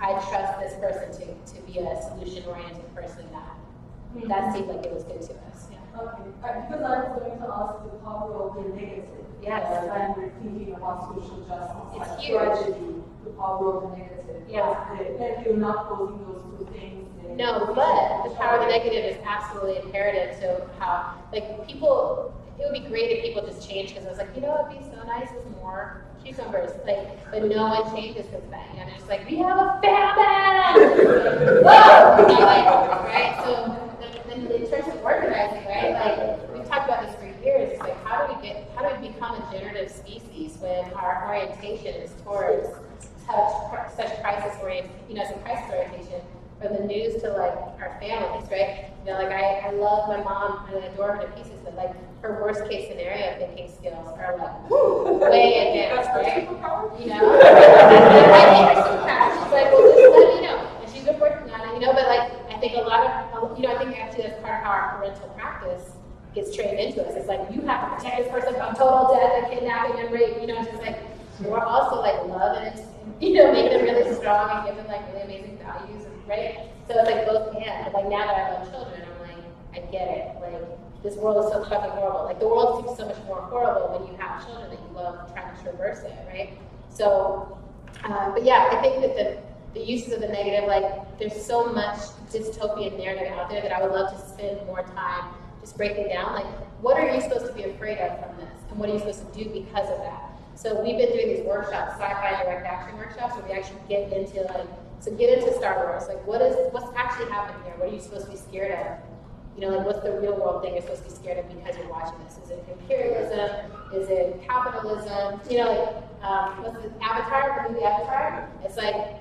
I trust this person to be a solution-oriented person that seemed like it was good to us. Yeah. Okay, because I was going to ask the power of the negative. Yes. And we're thinking about social justice. It's like huge. Tragedy, the power of the negative. Yeah. If you're not posing those two things. No, but the power of the negative is absolutely imperative to how, like, people, it would be great if people just changed, because I was like, you know what would be so nice is more cucumbers, like, but no one changes this thing, and they're just like, we have a famine! Whoa! You know, like, right? So, then in terms of organizing, right, like, we've talked about this for years, it's like, how do we become a generative species when our orientation is towards such crisis orientation, you know, as a crisis orientation, from the news to like our families, right? You know, like I love my mom and I adore her to pieces, but like her worst case scenario thinking skills are like way advanced, right? You know? She's like, well, just let me know. And she's been working on it, you know, but like I think a lot of, you know, I think actually that's part of how our parental practice gets trained into us. It's like, you have to protect this person from total death and kidnapping and rape, you know, it's just like, we're also like love and, you know, make them really strong and give them like really amazing values, right? So it's like both and. Like now that I love children, I'm like, I get it. Like this world is so fucking horrible. Like the world seems so much more horrible when you have children that you love trying to traverse it, right? So, but yeah, I think that the uses of the negative, like there's so much dystopian narrative out there that I would love to spend more time just breaking down. Like, what are you supposed to be afraid of from this, and what are you supposed to do because of that? So we've been doing these workshops, sci-fi direct action workshops, where we actually get into like, so get into Star Wars. Like, what's actually happening here? What are you supposed to be scared of? You know, like what's the real world thing you're supposed to be scared of because you're watching this? Is it imperialism? Is it capitalism? You know, like what's the Avatar? The movie Avatar? It's like,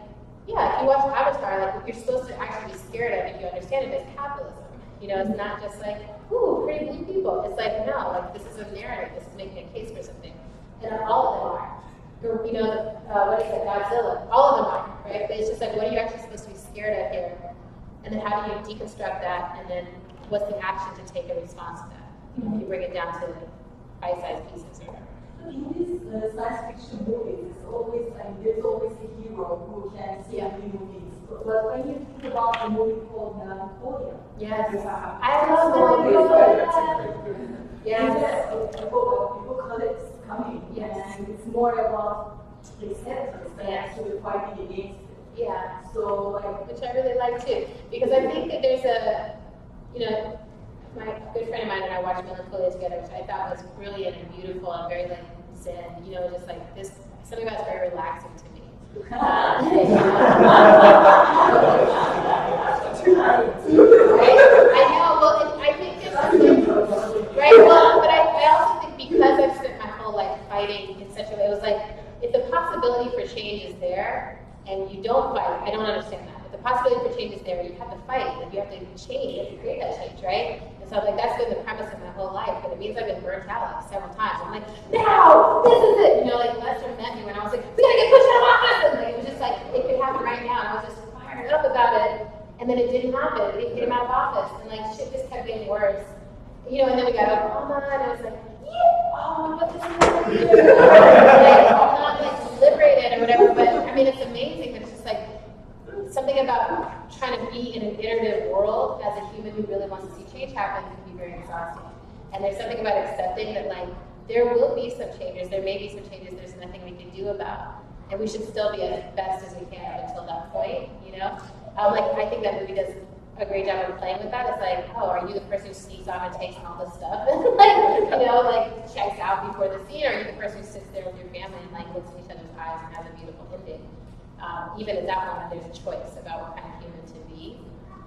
yeah, if you watch Avatar, like what you're supposed to actually be scared of, if you understand it, is capitalism. You know, it's not just like, ooh, pretty blue people. It's like, no, like this is a narrative. This is making a case for something. And all of them are. You know, what is it, Godzilla? All of them are, right? But it's just like, what are you actually supposed to be scared of here? And then how do you deconstruct that? And then what's the action to take in response to that? You know, if you bring it down to bite-sized pieces or whatever. In these science fiction movies, it's always like there's always a hero who can save the movies. But when you think about the movie called Melancholia, yes, yeah. I love Melancholia. Yes, people call it coming. Yes. And it's more about acceptance than Yes. actually fighting against it. Yeah. So like, Which I really like too, because I think that there's a, you know, my good friend of mine and I watched Melancholia together, which I thought was brilliant and beautiful and very like zen, you know, just like this, something about it's very relaxing to me. Right? I know, well, I think there's something, right, well, but I also think because I've spent my whole life fighting in such a way, it was like, if the possibility for change is there, and you don't fight, I don't understand that. If the possibility for change is there, you have to fight, like you have to change, you have to create that change, right? And so like that's been the premise of my whole life, but it means I've been burnt out like several times. I'm like, now, this is it! You know, like Lester met me when I was like, we gotta get pushed out of office! And like, it was just like, it could happen right now, and I was just fired up about it. And then it didn't happen, it didn't get him out of office, and like shit just kept getting worse. You know, and then we got Obama, and I was like, yeah, oh, but this is what I do. Like, I'm not like liberated or whatever, but I mean, it's amazing. It's just like something about trying to be in an iterative world as a human who really wants to see change happen can be very exhausting. And there's something about accepting that like there will be some changes, there may be some changes there's nothing we can do about, and we should still be as best as we can up until that point, you know? Like I think that movie does a great job of playing with that. It's like, oh, are you the person who sneaks off and takes all this stuff and like, you know, like checks out before the scene, or are you the person who sits there with your family and like looks in each other's eyes and has a beautiful ending? Even at that moment, there's a choice about what kind of human to be.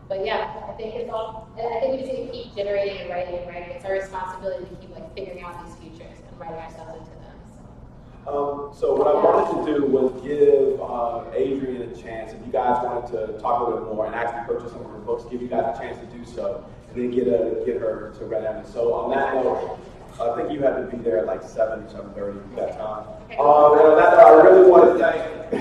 But yeah, I think it's all. I think we just need to keep generating and writing and writing. It's our responsibility to keep like figuring out these futures and writing ourselves into them. So what I wanted to do was give Adrienne a chance, if you guys wanted to talk a little bit more and actually purchase some of her books, give you guys a chance to do so, and then get her to Red Emmons. So on that note, I think you had to be there at like 7:30 that time. And that I really want to thank. I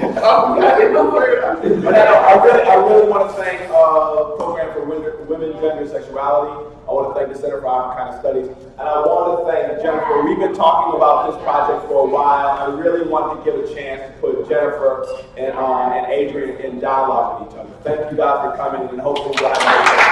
really want to thank Program for Women, Gender, Sexuality. I want to thank the Center for Africana Studies, and I want to thank Jennifer. We've been talking about this project for a while. I really want to give a chance to put Jennifer and Adrienne in dialogue with each other. Thank you guys for coming, and hopefully we'll have